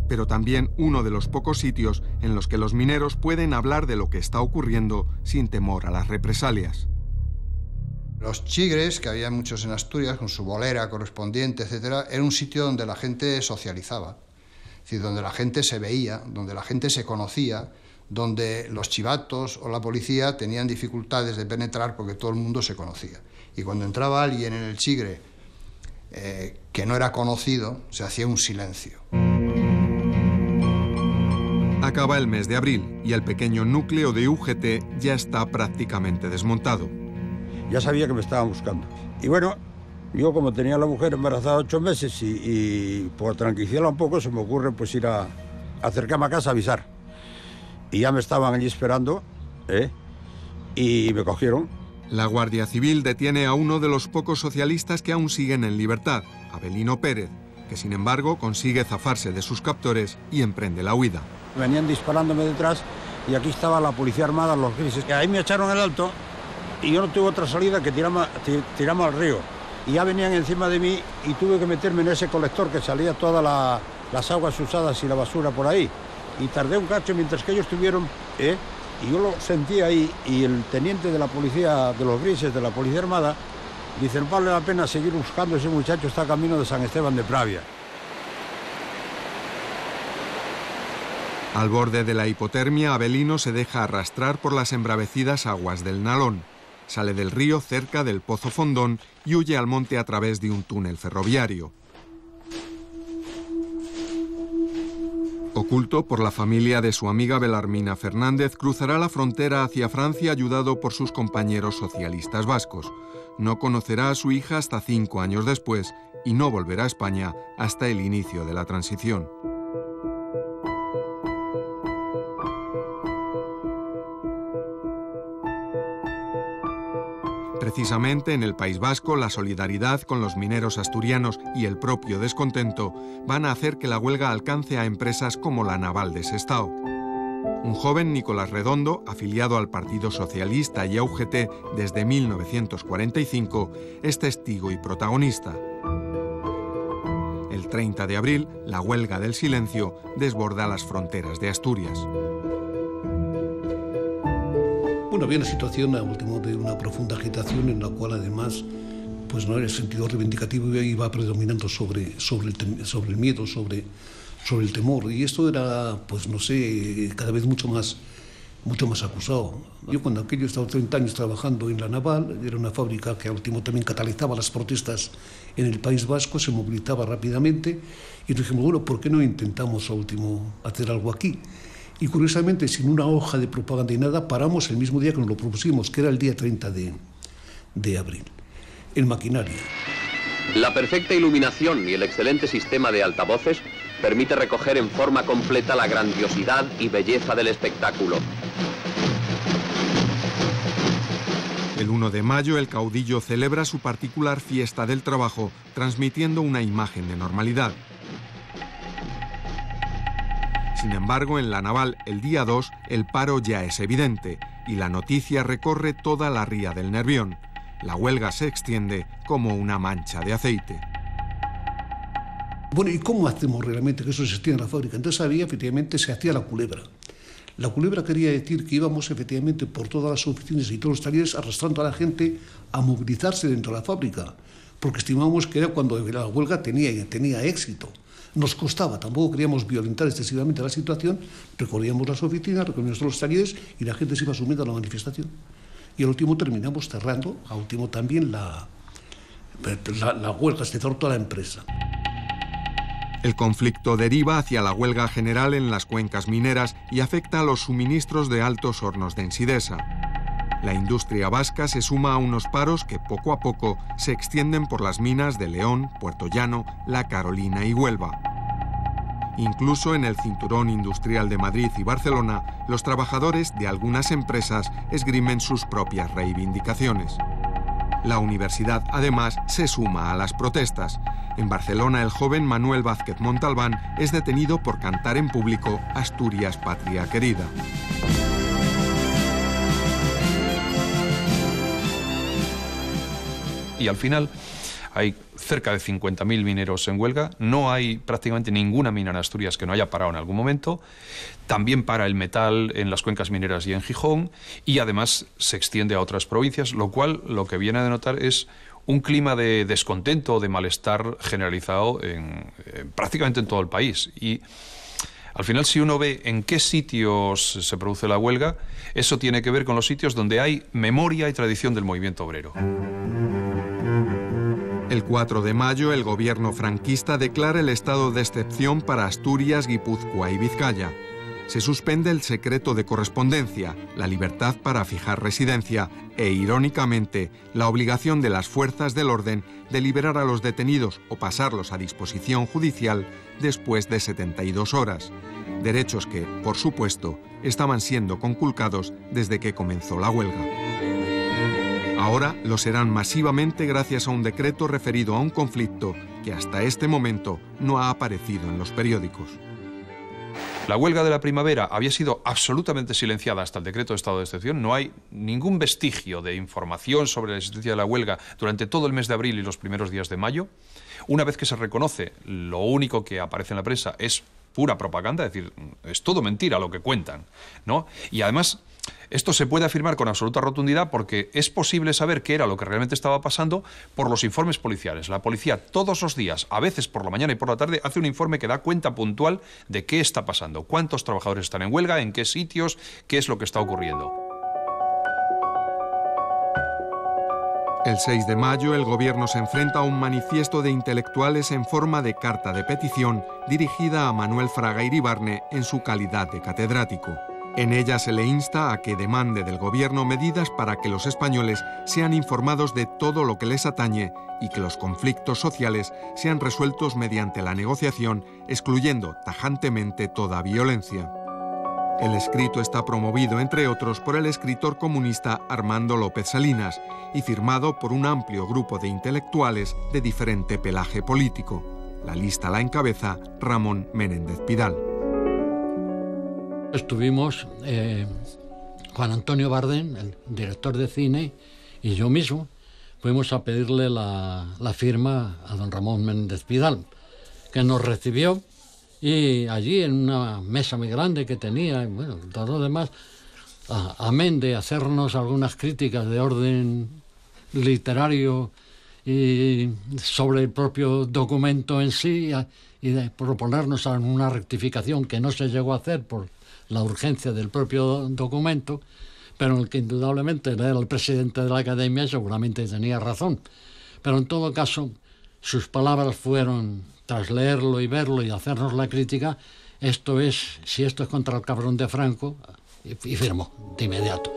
Pero también uno de los pocos sitios en los que los mineros pueden hablar de lo que está ocurriendo sin temor a las represalias. Los chigres, que había muchos en Asturias, con su bolera correspondiente, etc., era un sitio donde la gente socializaba, es decir, donde la gente se veía, donde la gente se conocía, donde los chivatos o la policía tenían dificultades de penetrar porque todo el mundo se conocía. Y cuando entraba alguien en el chigre que no era conocido, se hacía un silencio. Acaba el mes de abril y el pequeño núcleo de UGT ya está prácticamente desmontado. Ya sabía que me estaban buscando. Y bueno, yo como tenía a la mujer embarazada 8 meses y por tranquilizarla un poco se me ocurre pues ir a acercarme a casa a avisar. y ya me estaban allí esperando, y me cogieron. La Guardia Civil detiene a uno de los pocos socialistas que aún siguen en libertad, Avelino Pérez, que sin embargo consigue zafarse de sus captores y emprende la huida. Venían disparándome detrás y aquí estaba la policía armada, los grises. Ahí me echaron el alto y yo no tuve otra salida que tiramos al río. Y ya venían encima de mí y tuve que meterme en ese colector que salía todas las aguas usadas y la basura por ahí. Y tardé un cacho mientras que ellos estuvieron, y yo lo sentí ahí, y el teniente de la policía, de los grises, de la policía armada, dice, no vale la pena seguir buscando, ese muchacho está camino de San Esteban de Pravia. Al borde de la hipotermia, Avelino se deja arrastrar por las embravecidas aguas del Nalón. Sale del río cerca del Pozo Fondón y huye al monte a través de un túnel ferroviario. Oculto por la familia de su amiga Belarmina Fernández, cruzará la frontera hacia Francia ayudado por sus compañeros socialistas vascos. No conocerá a su hija hasta 5 años después y no volverá a España hasta el inicio de la transición. Precisamente en el País Vasco, la solidaridad con los mineros asturianos y el propio descontento van a hacer que la huelga alcance a empresas como la Naval de Sestao. Un joven, Nicolás Redondo, afiliado al Partido Socialista y a UGT desde 1945, es testigo y protagonista. El 30 de abril, la huelga del silencio desborda las fronteras de Asturias. Bueno, había una situación, a último, de una profunda agitación en la cual además, pues no, el sentido reivindicativo iba predominando sobre el miedo, sobre el temor, y esto era, pues no sé, cada vez mucho más acusado. Yo cuando aquello estaba 30 años trabajando en la Naval, era una fábrica que a último también catalizaba las protestas en el País Vasco, se movilizaba rápidamente, y dijimos, bueno, ¿por qué no intentamos a último hacer algo aquí? Y curiosamente, sin una hoja de propaganda y nada, paramos el mismo día que nos lo propusimos, que era el día 30 de abril, en maquinaria. La perfecta iluminación y el excelente sistema de altavoces permite recoger en forma completa la grandiosidad y belleza del espectáculo. El 1 de mayo, el caudillo celebra su particular fiesta del trabajo, transmitiendo una imagen de normalidad. Sin embargo, en la Naval, el día 2, el paro ya es evidente y la noticia recorre toda la ría del Nervión. La huelga se extiende como una mancha de aceite. Bueno, ¿y cómo hacemos realmente que eso se extienda en la fábrica? Entonces efectivamente, se hacía la culebra. La culebra quería decir que íbamos efectivamente por todas las oficinas y todos los talleres arrastrando a la gente a movilizarse dentro de la fábrica, porque estimábamos que era cuando la huelga tenía éxito. Nos costaba, tampoco queríamos violentar excesivamente la situación, recorríamos las oficinas, recorríamos los talleres y la gente se iba sumiendo a la manifestación. Y al último terminamos cerrando, al último también la huelga, se cerró toda la empresa. El conflicto deriva hacia la huelga general en las cuencas mineras y afecta a los suministros de Altos Hornos de Ensidesa. La industria vasca se suma a unos paros que poco a poco se extienden por las minas de León, Puerto Llano, La Carolina y Huelva. Incluso en el cinturón industrial de Madrid y Barcelona, los trabajadores de algunas empresas esgrimen sus propias reivindicaciones. La universidad, además, se suma a las protestas. En Barcelona, el joven Manuel Vázquez Montalbán es detenido por cantar en público Asturias, patria querida. Y al final hay cerca de 50.000 mineros en huelga, no hay prácticamente ninguna mina en Asturias que no haya parado en algún momento, también para el metal en las cuencas mineras y en Gijón, y además se extiende a otras provincias, lo cual lo que viene a denotar es un clima de descontento, de malestar generalizado prácticamente en todo el país. Y al final, si uno ve en qué sitios se produce la huelga, eso tiene que ver con los sitios donde hay memoria y tradición del movimiento obrero. El 4 de mayo, el gobierno franquista declara el estado de excepción para Asturias, Guipúzcoa y Vizcaya. Se suspende el secreto de correspondencia, la libertad para fijar residencia e, irónicamente, la obligación de las fuerzas del orden de liberar a los detenidos o pasarlos a disposición judicial después de 72 horas. Derechos que, por supuesto, estaban siendo conculcados desde que comenzó la huelga. Ahora lo serán masivamente gracias a un decreto referido a un conflicto que hasta este momento no ha aparecido en los periódicos. La huelga de la primavera había sido absolutamente silenciada hasta el decreto de estado de excepción. No hay ningún vestigio de información sobre la existencia de la huelga durante todo el mes de abril y los primeros días de mayo. Una vez que se reconoce, lo único que aparece en la prensa es pura propaganda, es decir, es todo mentira lo que cuentan, ¿no? Y además, esto se puede afirmar con absoluta rotundidad porque es posible saber qué era lo que realmente estaba pasando por los informes policiales. La policía todos los días, a veces por la mañana y por la tarde, hace un informe que da cuenta puntual de qué está pasando, cuántos trabajadores están en huelga, en qué sitios, qué es lo que está ocurriendo. El 6 de mayo, el gobierno se enfrenta a un manifiesto de intelectuales en forma de carta de petición dirigida a Manuel Fraga Iribarne en su calidad de catedrático. En ella se le insta a que demande del gobierno medidas para que los españoles sean informados de todo lo que les atañe y que los conflictos sociales sean resueltos mediante la negociación, excluyendo tajantemente toda violencia. El escrito está promovido, entre otros, por el escritor comunista Armando López Salinas y firmado por un amplio grupo de intelectuales de diferente pelaje político. La lista la encabeza Ramón Menéndez Pidal. Estuvimos Juan Antonio Bardén, el director de cine, y yo mismo fuimos a pedirle la firma a don Ramón Menéndez Pidal, que nos recibió. Y allí en una mesa muy grande que tenía, y bueno, todo lo demás, amén de hacernos algunas críticas de orden literario y sobre el propio documento en sí, y de proponernos una rectificación que no se llegó a hacer por la urgencia del propio documento, pero en el que indudablemente era el presidente de la Academia y seguramente tenía razón. Pero en todo caso, sus palabras fueron, tras leerlo y verlo y hacernos la crítica, si esto es contra el cabrón de Franco, y firmó de inmediato.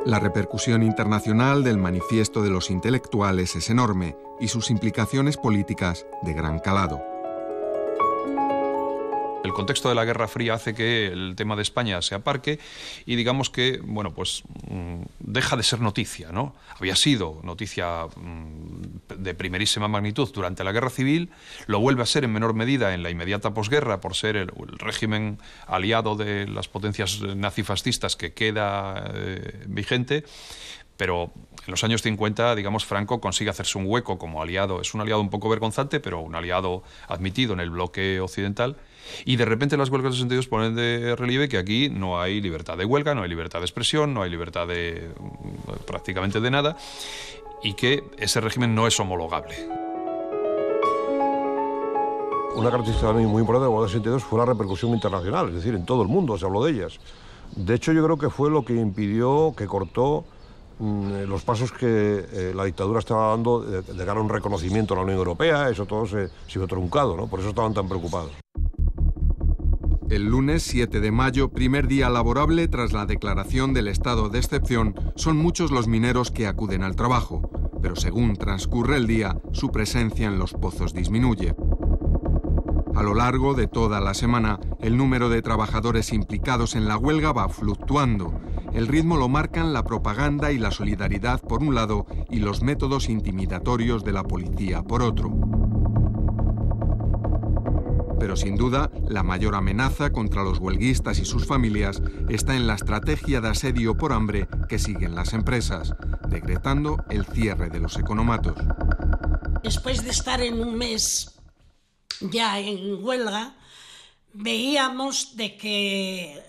La repercusión internacional del manifiesto de los intelectuales es enorme y sus implicaciones políticas de gran calado. El contexto de la Guerra Fría hace que el tema de España se aparque y digamos que, bueno, pues deja de ser noticia, ¿no? Había sido noticia de primerísima magnitud durante la Guerra Civil, lo vuelve a ser en menor medida en la inmediata posguerra por ser el régimen aliado de las potencias nazifascistas que queda vigente, pero en los años 50, digamos, Franco consigue hacerse un hueco como aliado. Es un aliado un poco vergonzante, pero un aliado admitido en el bloque occidental. Y de repente las huelgas de 62 ponen de relieve que aquí no hay libertad de huelga, no hay libertad de expresión, no hay libertad de prácticamente de nada, y que ese régimen no es homologable. Una característica también muy importante de la huelga de 62 fue la repercusión internacional, es decir, en todo el mundo se habló de ellas. De hecho, yo creo que fue lo que impidió, que cortó los pasos que la dictadura estaba dando de cara a un reconocimiento a la Unión Europea. Eso todo se vio truncado, ¿no? Por eso estaban tan preocupados. El lunes 7 de mayo, primer día laborable tras la declaración del estado de excepción, son muchos los mineros que acuden al trabajo, pero según transcurre el día, su presencia en los pozos disminuye. A lo largo de toda la semana, el número de trabajadores implicados en la huelga va fluctuando. El ritmo lo marcan la propaganda y la solidaridad por un lado y los métodos intimidatorios de la policía por otro. Pero sin duda, la mayor amenaza contra los huelguistas y sus familias está en la estrategia de asedio por hambre que siguen las empresas, decretando el cierre de los economatos. Después de estar en un mes ya en huelga, veíamos de que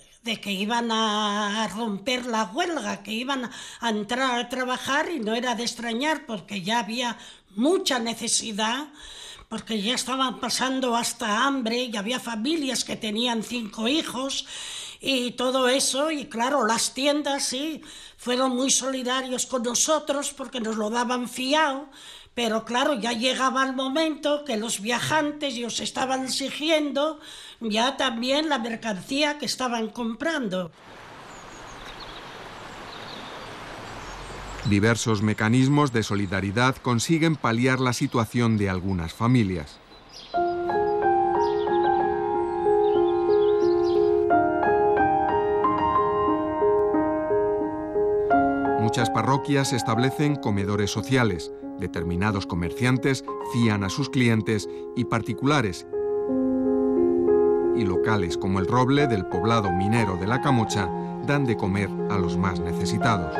iban a romper la huelga, que iban a entrar a trabajar, y no era de extrañar porque ya había mucha necesidad, porque ya estaban pasando hasta hambre y había familias que tenían 5 hijos y todo eso, y claro, las tiendas sí fueron muy solidarios con nosotros porque nos lo daban fiado, pero claro, ya llegaba el momento que los viajantes os estaban exigiendo ya también la mercancía que estaban comprando. Diversos mecanismos de solidaridad consiguen paliar la situación de algunas familias. muchas parroquias se establecen comedores sociales. Determinados comerciantes fían a sus clientes y particulares y locales como el Roble del poblado minero de La Camocha dan de comer a los más necesitados.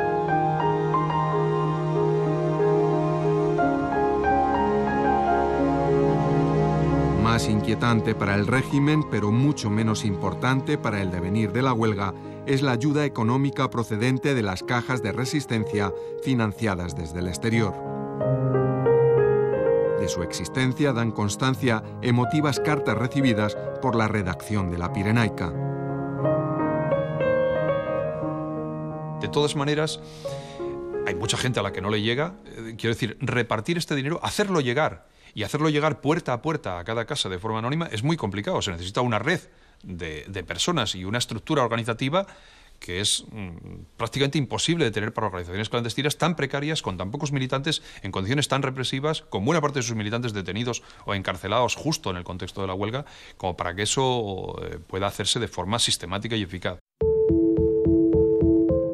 Más inquietante para el régimen, pero mucho menos importante para el devenir de la huelga, es la ayuda económica procedente de las cajas de resistencia financiadas desde el exterior. De su existencia dan constancia emotivas cartas recibidas por la redacción de la Pirenaica. De todas maneras, hay mucha gente a la que no le llega. Quiero decir, repartir este dinero, hacerlo llegar, y hacerlo llegar puerta a puerta a cada casa de forma anónima es muy complicado. Se necesita una red de personas y una estructura organizativa que es prácticamente imposible de tener para organizaciones clandestinas tan precarias, con tan pocos militantes, en condiciones tan represivas, con buena parte de sus militantes detenidos o encarcelados justo en el contexto de la huelga, como para que eso pueda hacerse de forma sistemática y eficaz.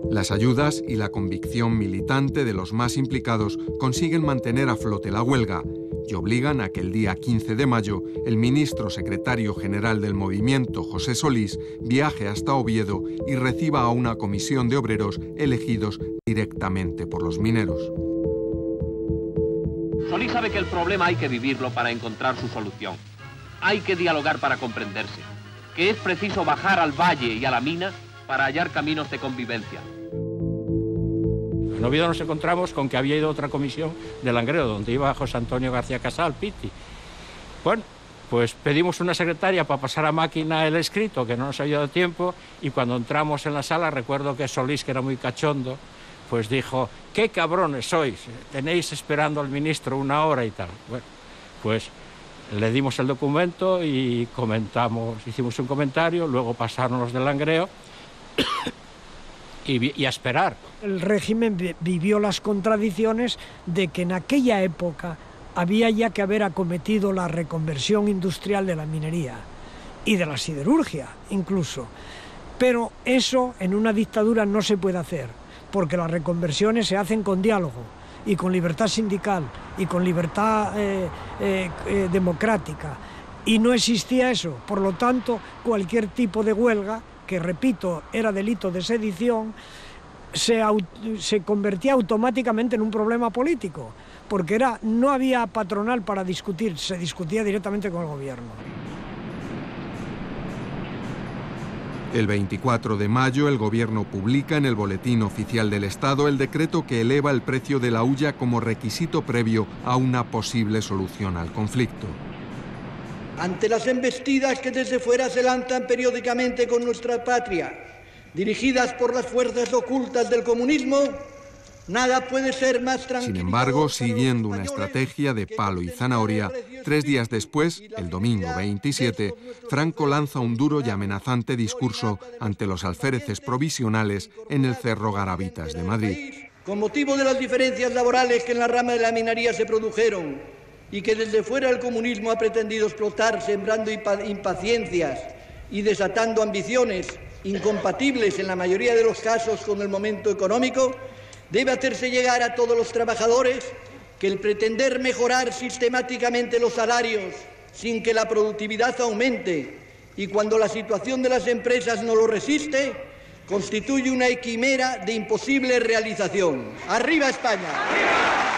Las ayudas y la convicción militante de los más implicados consiguen mantener a flote la huelga y obligan a que el día 15 de mayo el ministro secretario general del movimiento, José Solís, viaje hasta Oviedo y reciba a una comisión de obreros elegidos directamente por los mineros. Solís sabe que el problema hay que vivirlo para encontrar su solución. Hay que dialogar para comprenderse, que es preciso bajar al valle y a la mina para hallar caminos de convivencia. En Oviedo nos encontramos con que había ido otra comisión de Langreo, donde iba José Antonio García Casal, Piti. Bueno, pues pedimos una secretaria para pasar a máquina el escrito, que no nos había dado tiempo, y cuando entramos en la sala, recuerdo que Solís, que era muy cachondo, pues dijo: «¡Qué cabrones sois! Tenéis esperando al ministro 1 hora y tal». Bueno, pues le dimos el documento y comentamos, hicimos un comentario, luego pasaron los de Langreo y a esperar. El régimen vivió las contradicciones de que en aquella época había ya que haber acometido la reconversión industrial de la minería y de la siderurgia incluso. Pero eso en una dictadura no se puede hacer, porque las reconversiones se hacen con diálogo y con libertad sindical y con libertad democrática. Y no existía eso. Por lo tanto, cualquier tipo de huelga, que repito, era delito de sedición, se convertía automáticamente en un problema político, porque no había patronal para discutir, se discutía directamente con el gobierno. El 24 de mayo el gobierno publica en el Boletín Oficial del Estado el decreto que eleva el precio de la hulla como requisito previo a una posible solución al conflicto. Ante las embestidas que desde fuera se lanzan periódicamente con nuestra patria, dirigidas por las fuerzas ocultas del comunismo, nada puede ser más tranquilo. Sin embargo, siguiendo una estrategia de palo y zanahoria, 3 días después, el domingo 27, Franco lanza un duro y amenazante discurso ante los alféreces provisionales en el Cerro Garavitas de Madrid. Con motivo de las diferencias laborales que en la rama de la minería se produjeron y que desde fuera el comunismo ha pretendido explotar, sembrando impaciencias y desatando ambiciones incompatibles en la mayoría de los casos con el momento económico, debe hacerse llegar a todos los trabajadores que el pretender mejorar sistemáticamente los salarios sin que la productividad aumente y cuando la situación de las empresas no lo resiste, constituye una quimera de imposible realización. ¡Arriba España! ¡Arriba!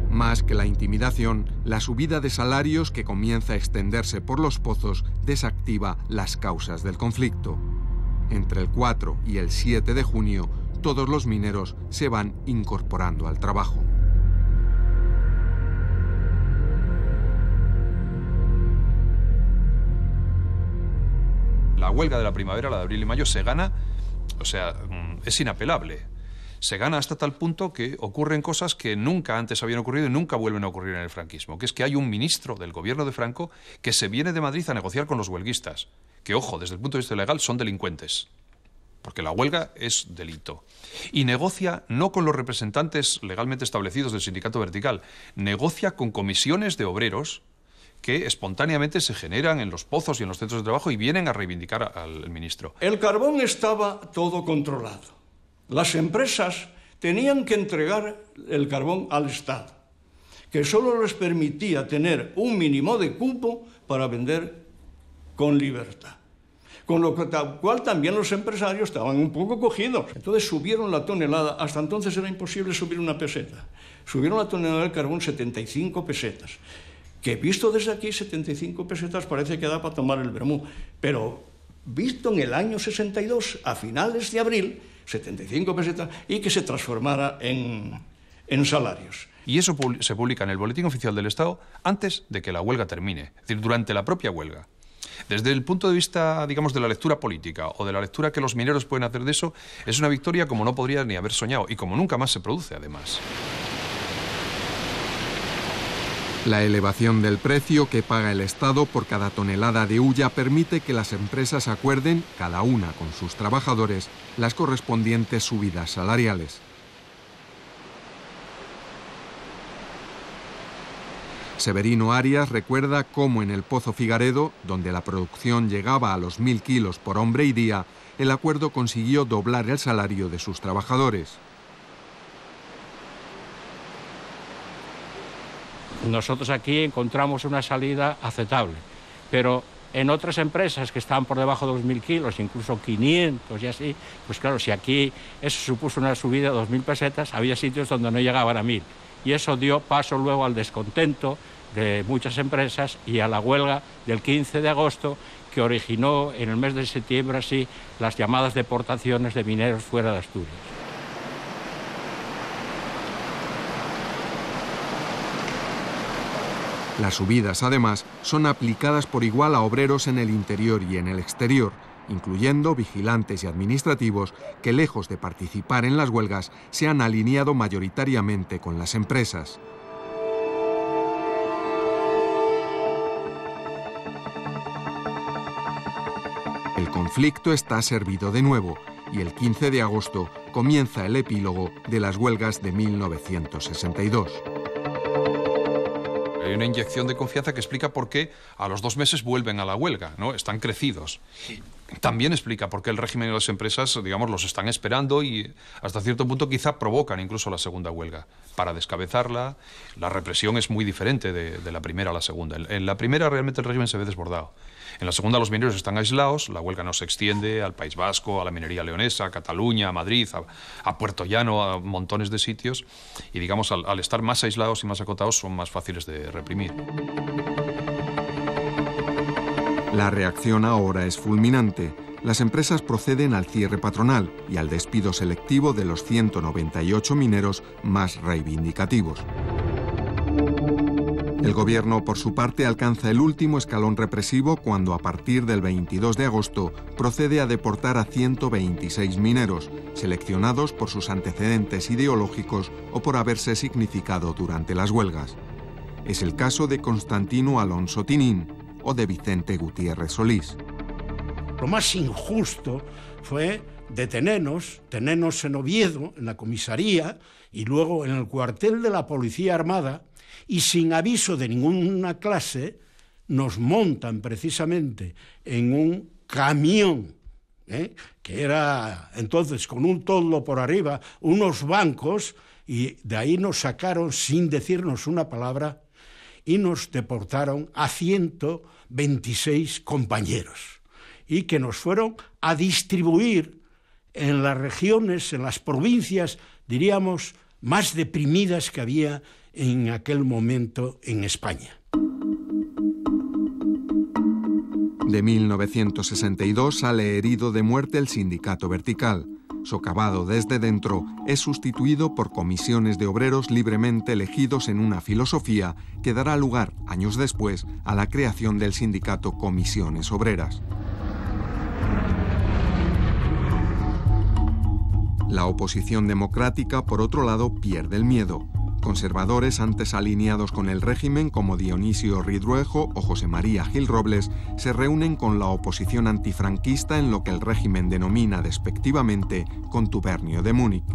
Más que la intimidación, la subida de salarios que comienza a extenderse por los pozos desactiva las causas del conflicto. Entre el 4 y el 7 de junio, todos los mineros se van incorporando al trabajo. La huelga de la primavera, la de abril y mayo, se gana, o sea, es inapelable. Se gana hasta tal punto que ocurren cosas que nunca antes habían ocurrido y nunca vuelven a ocurrir en el franquismo, que es que hay un ministro del gobierno de Franco que se viene de Madrid a negociar con los huelguistas, que, ojo, desde el punto de vista legal son delincuentes, porque la huelga es delito. Y negocia no con los representantes legalmente establecidos del sindicato vertical, negocia con comisiones de obreros que espontáneamente se generan en los pozos y en los centros de trabajo y vienen a reivindicar al ministro. El carbón estaba todo controlado. Las empresas tenían que entregar el carbón al Estado, que solo les permitía tener un mínimo de cupo para vender con libertad. Con lo cual también los empresarios estaban un poco cogidos. Entonces subieron la tonelada, hasta entonces era imposible subir una peseta. Subieron la tonelada del carbón 75 pesetas. Que visto desde aquí, 75 pesetas parece que da para tomar el vermú. Pero visto en el año 62, a finales de abril, 75 pesetas, y que se transformara en salarios. Y eso se publica en el Boletín Oficial del Estado antes de que la huelga termine, es decir, durante la propia huelga. Desde el punto de vista, digamos, de la lectura política o de la lectura que los mineros pueden hacer de eso, es una victoria como no podría ni haber soñado y como nunca más se produce, además. La elevación del precio que paga el Estado por cada tonelada de hulla permite que las empresas acuerden, cada una con sus trabajadores, las correspondientes subidas salariales. Severino Arias recuerda cómo en el Pozo Figaredo, donde la producción llegaba a los 1000 kilos por hombre y día, el acuerdo consiguió doblar el salario de sus trabajadores. Nosotros aquí encontramos una salida aceptable, pero en otras empresas que estaban por debajo de los 1000 kilos, incluso 500 y así, pues claro, si aquí eso supuso una subida de 2000 pesetas, había sitios donde no llegaban a 1000. Y eso dio paso luego al descontento de muchas empresas y a la huelga del 15 de agosto, que originó en el mes de septiembre así las llamadas deportaciones de mineros fuera de Asturias. Las subidas, además, son aplicadas por igual a obreros en el interior y en el exterior, incluyendo vigilantes y administrativos que, lejos de participar en las huelgas, se han alineado mayoritariamente con las empresas. El conflicto está servido de nuevo y el 15 de agosto comienza el epílogo de las huelgas de 1962. Hay una inyección de confianza que explica por qué a los 2 meses vuelven a la huelga, ¿no? Están crecidos. También explica por qué el régimen y las empresas, digamos, los están esperando y hasta cierto punto quizá provocan incluso la segunda huelga. Para descabezarla, la represión es muy diferente de la primera a la segunda. En la primera realmente el régimen se ve desbordado. En la segunda los mineros están aislados, la huelga no se extiende al País Vasco, a la minería leonesa, a Cataluña, a Madrid, a Puerto Llano, a montones de sitios. Y digamos, al estar más aislados y más acotados son más fáciles de reprimir. La reacción ahora es fulminante. Las empresas proceden al cierre patronal y al despido selectivo de los 198 mineros más reivindicativos. El gobierno, por su parte, alcanza el último escalón represivo cuando, a partir del 22 de agosto, procede a deportar a 126 mineros, seleccionados por sus antecedentes ideológicos o por haberse significado durante las huelgas. Es el caso de Constantino Alonso Tinín o de Vicente Gutiérrez Solís. Lo más injusto fue detenernos en Oviedo, en la comisaría, y luego en el cuartel de la Policía Armada, y sin aviso de ninguna clase nos montan precisamente en un camión, que era entonces con un toldo por arriba, unos bancos, y de ahí nos sacaron sin decirnos una palabra y nos deportaron a 126 compañeros y que nos fueron a distribuir en las regiones, en las provincias, diríamos, más deprimidas que había en aquel momento en España. De 1962 sale herido de muerte el sindicato vertical. Socavado desde dentro, es sustituido por comisiones de obreros libremente elegidos en una filosofía que dará lugar, años después, a la creación del sindicato Comisiones Obreras. La oposición democrática, por otro lado, pierde el miedo. conservadores antes alineados con el régimen, como Dionisio Ridruejo o José María Gil Robles, se reúnen con la oposición antifranquista en lo que el régimen denomina despectivamente Contubernio de Múnich.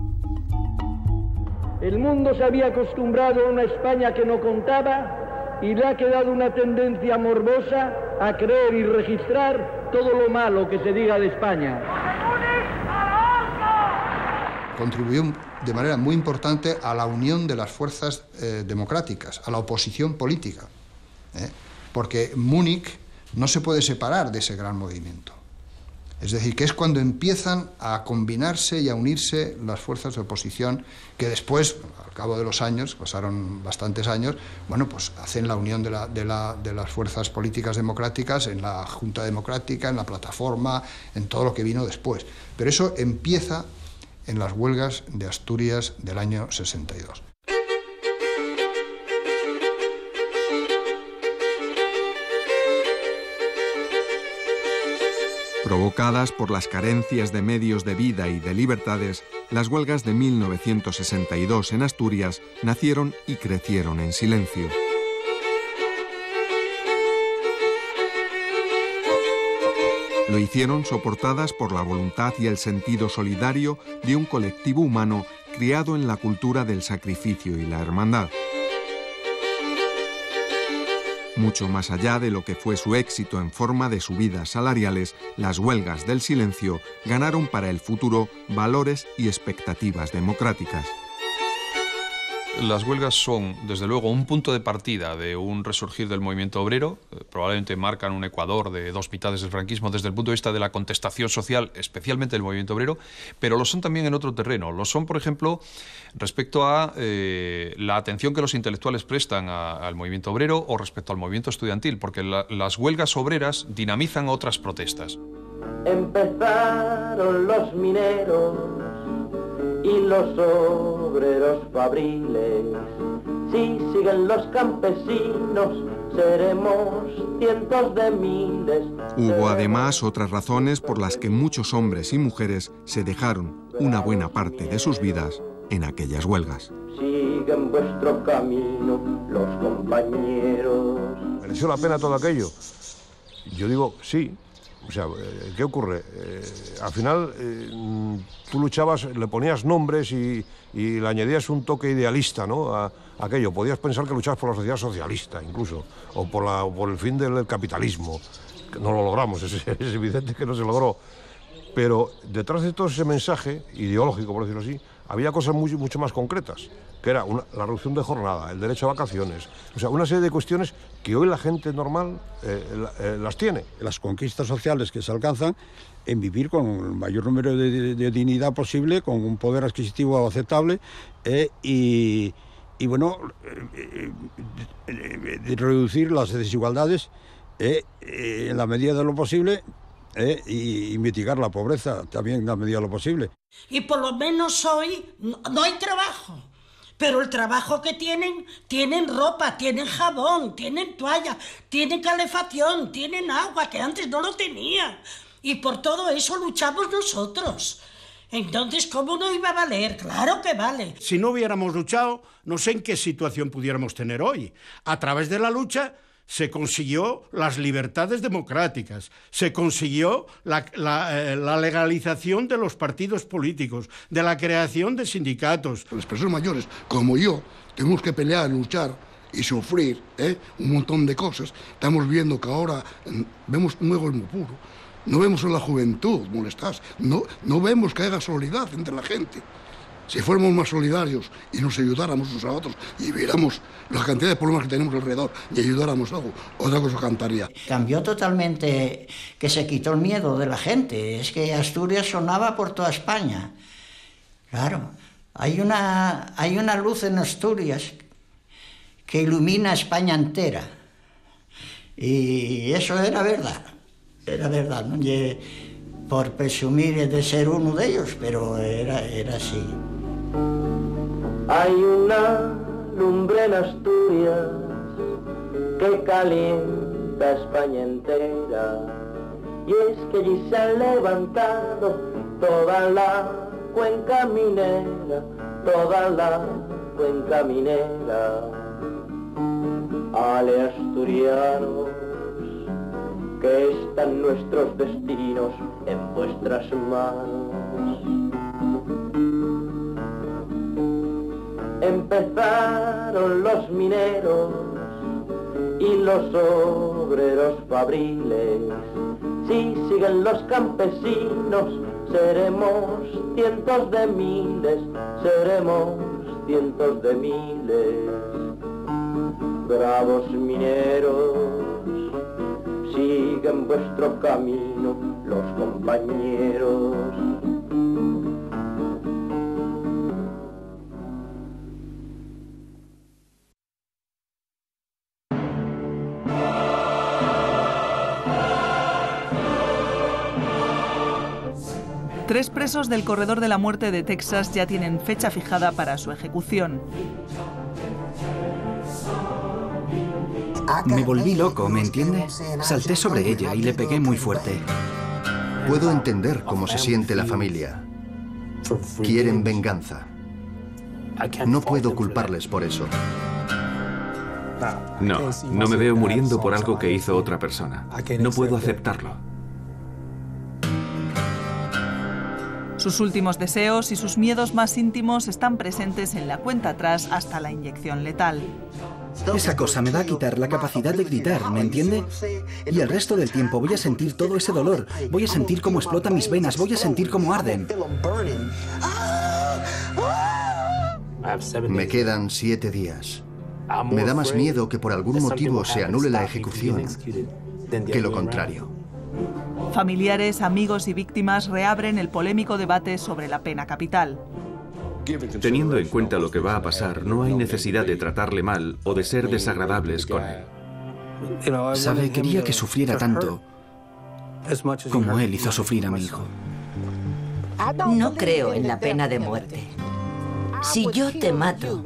El mundo se había acostumbrado a una España que no contaba y le ha quedado una tendencia morbosa a creer y registrar todo lo malo que se diga de España. Contribuyó de manera muy importante a la unión de las fuerzas democráticas, a la oposición política, porque Múnich no se puede separar de ese gran movimiento. Es decir, que es cuando empiezan a combinarse y a unirse las fuerzas de oposición que después, al cabo de los años, pasaron bastantes años, bueno, pues hacen la unión de las fuerzas políticas democráticas en la Junta Democrática, en la Plataforma, en todo lo que vino después. Pero eso empieza en las huelgas de Asturias del año 62. Provocadas por las carencias de medios de vida y de libertades, las huelgas de 1962 en Asturias nacieron y crecieron en silencio. Lo hicieron soportadas por la voluntad y el sentido solidario de un colectivo humano criado en la cultura del sacrificio y la hermandad. Mucho más allá de lo que fue su éxito en forma de subidas salariales, las huelgas del silencio ganaron para el futuro valores y expectativas democráticas. Las huelgas son, desde luego, un punto de partida de un resurgir del movimiento obrero. Probablemente marcan un ecuador de dos mitades del franquismo desde el punto de vista de la contestación social, especialmente del movimiento obrero, pero lo son también en otro terreno. Lo son, por ejemplo, respecto a la atención que los intelectuales prestan al movimiento obrero o respecto al movimiento estudiantil, porque las huelgas obreras dinamizan otras protestas. Empezaron los mineros y los obreros fabriles. Si siguen los campesinos, seremos cientos de miles. Hubo además otras razones por las que muchos hombres y mujeres se dejaron una buena parte de sus vidas en aquellas huelgas. Siguen vuestro camino los compañeros. ¿Mereció la pena todo aquello? Yo digo, sí. O sea, ¿qué ocurre? Al final tú luchabas, le ponías nombres y le añadías un toque idealista, ¿no? a aquello. Podías pensar que luchabas por la sociedad socialista, incluso, o por el fin del capitalismo. No lo logramos, es evidente que no se logró. Pero detrás de todo ese mensaje ideológico, por decirlo así, había cosas mucho más concretas, que era la reducción de jornada, el derecho a vacaciones, o sea, una serie de cuestiones que hoy la gente normal las tiene. Las conquistas sociales que se alcanzan en vivir con el mayor número de dignidad posible, con un poder adquisitivo aceptable y bueno, de reducir las desigualdades en la medida de lo posible. Y mitigar la pobreza también en la medida de lo posible. Y por lo menos hoy no hay trabajo, pero el trabajo que tienen ropa, tienen jabón, tienen toalla, tienen calefacción, tienen agua, que antes no lo tenían. Y por todo eso luchamos nosotros. Entonces, ¿cómo no iba a valer? Claro que vale. Si no hubiéramos luchado, no sé en qué situación pudiéramos tener hoy. A través de la lucha se consiguió las libertades democráticas, se consiguió la legalización de los partidos políticos, de la creación de sindicatos. Las personas mayores, como yo, tenemos que pelear, luchar y sufrir un montón de cosas. Estamos viendo que ahora vemos un egoísmo puro. No vemos a la juventud molestarse, no vemos que haya solidaridad entre la gente. Si fuéramos más solidarios y nos ayudáramos unos a otros y viéramos la cantidad de problemas que tenemos alrededor y ayudáramos a algo, otra cosa cantaría. Cambió totalmente, que se quitó el miedo de la gente. Es que Asturias sonaba por toda España. Claro, hay una luz en Asturias que ilumina España entera. Y eso era verdad, ¿no? Por presumir de ser uno de ellos, pero era así. Hay una lumbre en Asturias que calienta España entera, y es que allí se ha levantado toda la cuenca minera, toda la cuenca minera. Ale, asturianos, que están nuestros destinos en vuestras manos. Empezaron los mineros y los obreros fabriles. Si siguen los campesinos, seremos cientos de miles, seremos cientos de miles. Bravos mineros, siguen vuestro camino los compañeros. Tres presos del Corredor de la Muerte de Texas ya tienen fecha fijada para su ejecución. Me volví loco, ¿me entiende? Salté sobre ella y le pegué muy fuerte. Puedo entender cómo se siente la familia. Quieren venganza. No puedo culparles por eso. No me veo muriendo por algo que hizo otra persona. No puedo aceptarlo. Sus últimos deseos y sus miedos más íntimos están presentes en la cuenta atrás hasta la inyección letal. Esa cosa me va a quitar la capacidad de gritar, ¿me entiende? Y el resto del tiempo voy a sentir todo ese dolor. Voy a sentir cómo explotan mis venas, voy a sentir cómo arden. Me quedan 7 días. Me da más miedo que por algún motivo se anule la ejecución que lo contrario. Familiares, amigos y víctimas reabren el polémico debate sobre la pena capital. Teniendo en cuenta lo que va a pasar, no hay necesidad de tratarle mal o de ser desagradables con él. Sabe, quería que sufriera tanto como él hizo sufrir a mi hijo. No creo en la pena de muerte. Si yo te mato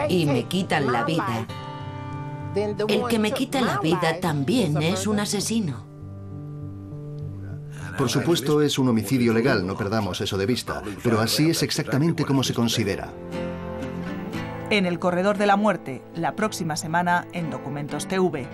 y me quitan la vida, el que me quita la vida también es un asesino. Por supuesto es un homicidio legal, no perdamos eso de vista, pero así es exactamente como se considera. En el Corredor de la Muerte, la próxima semana en Documentos TV.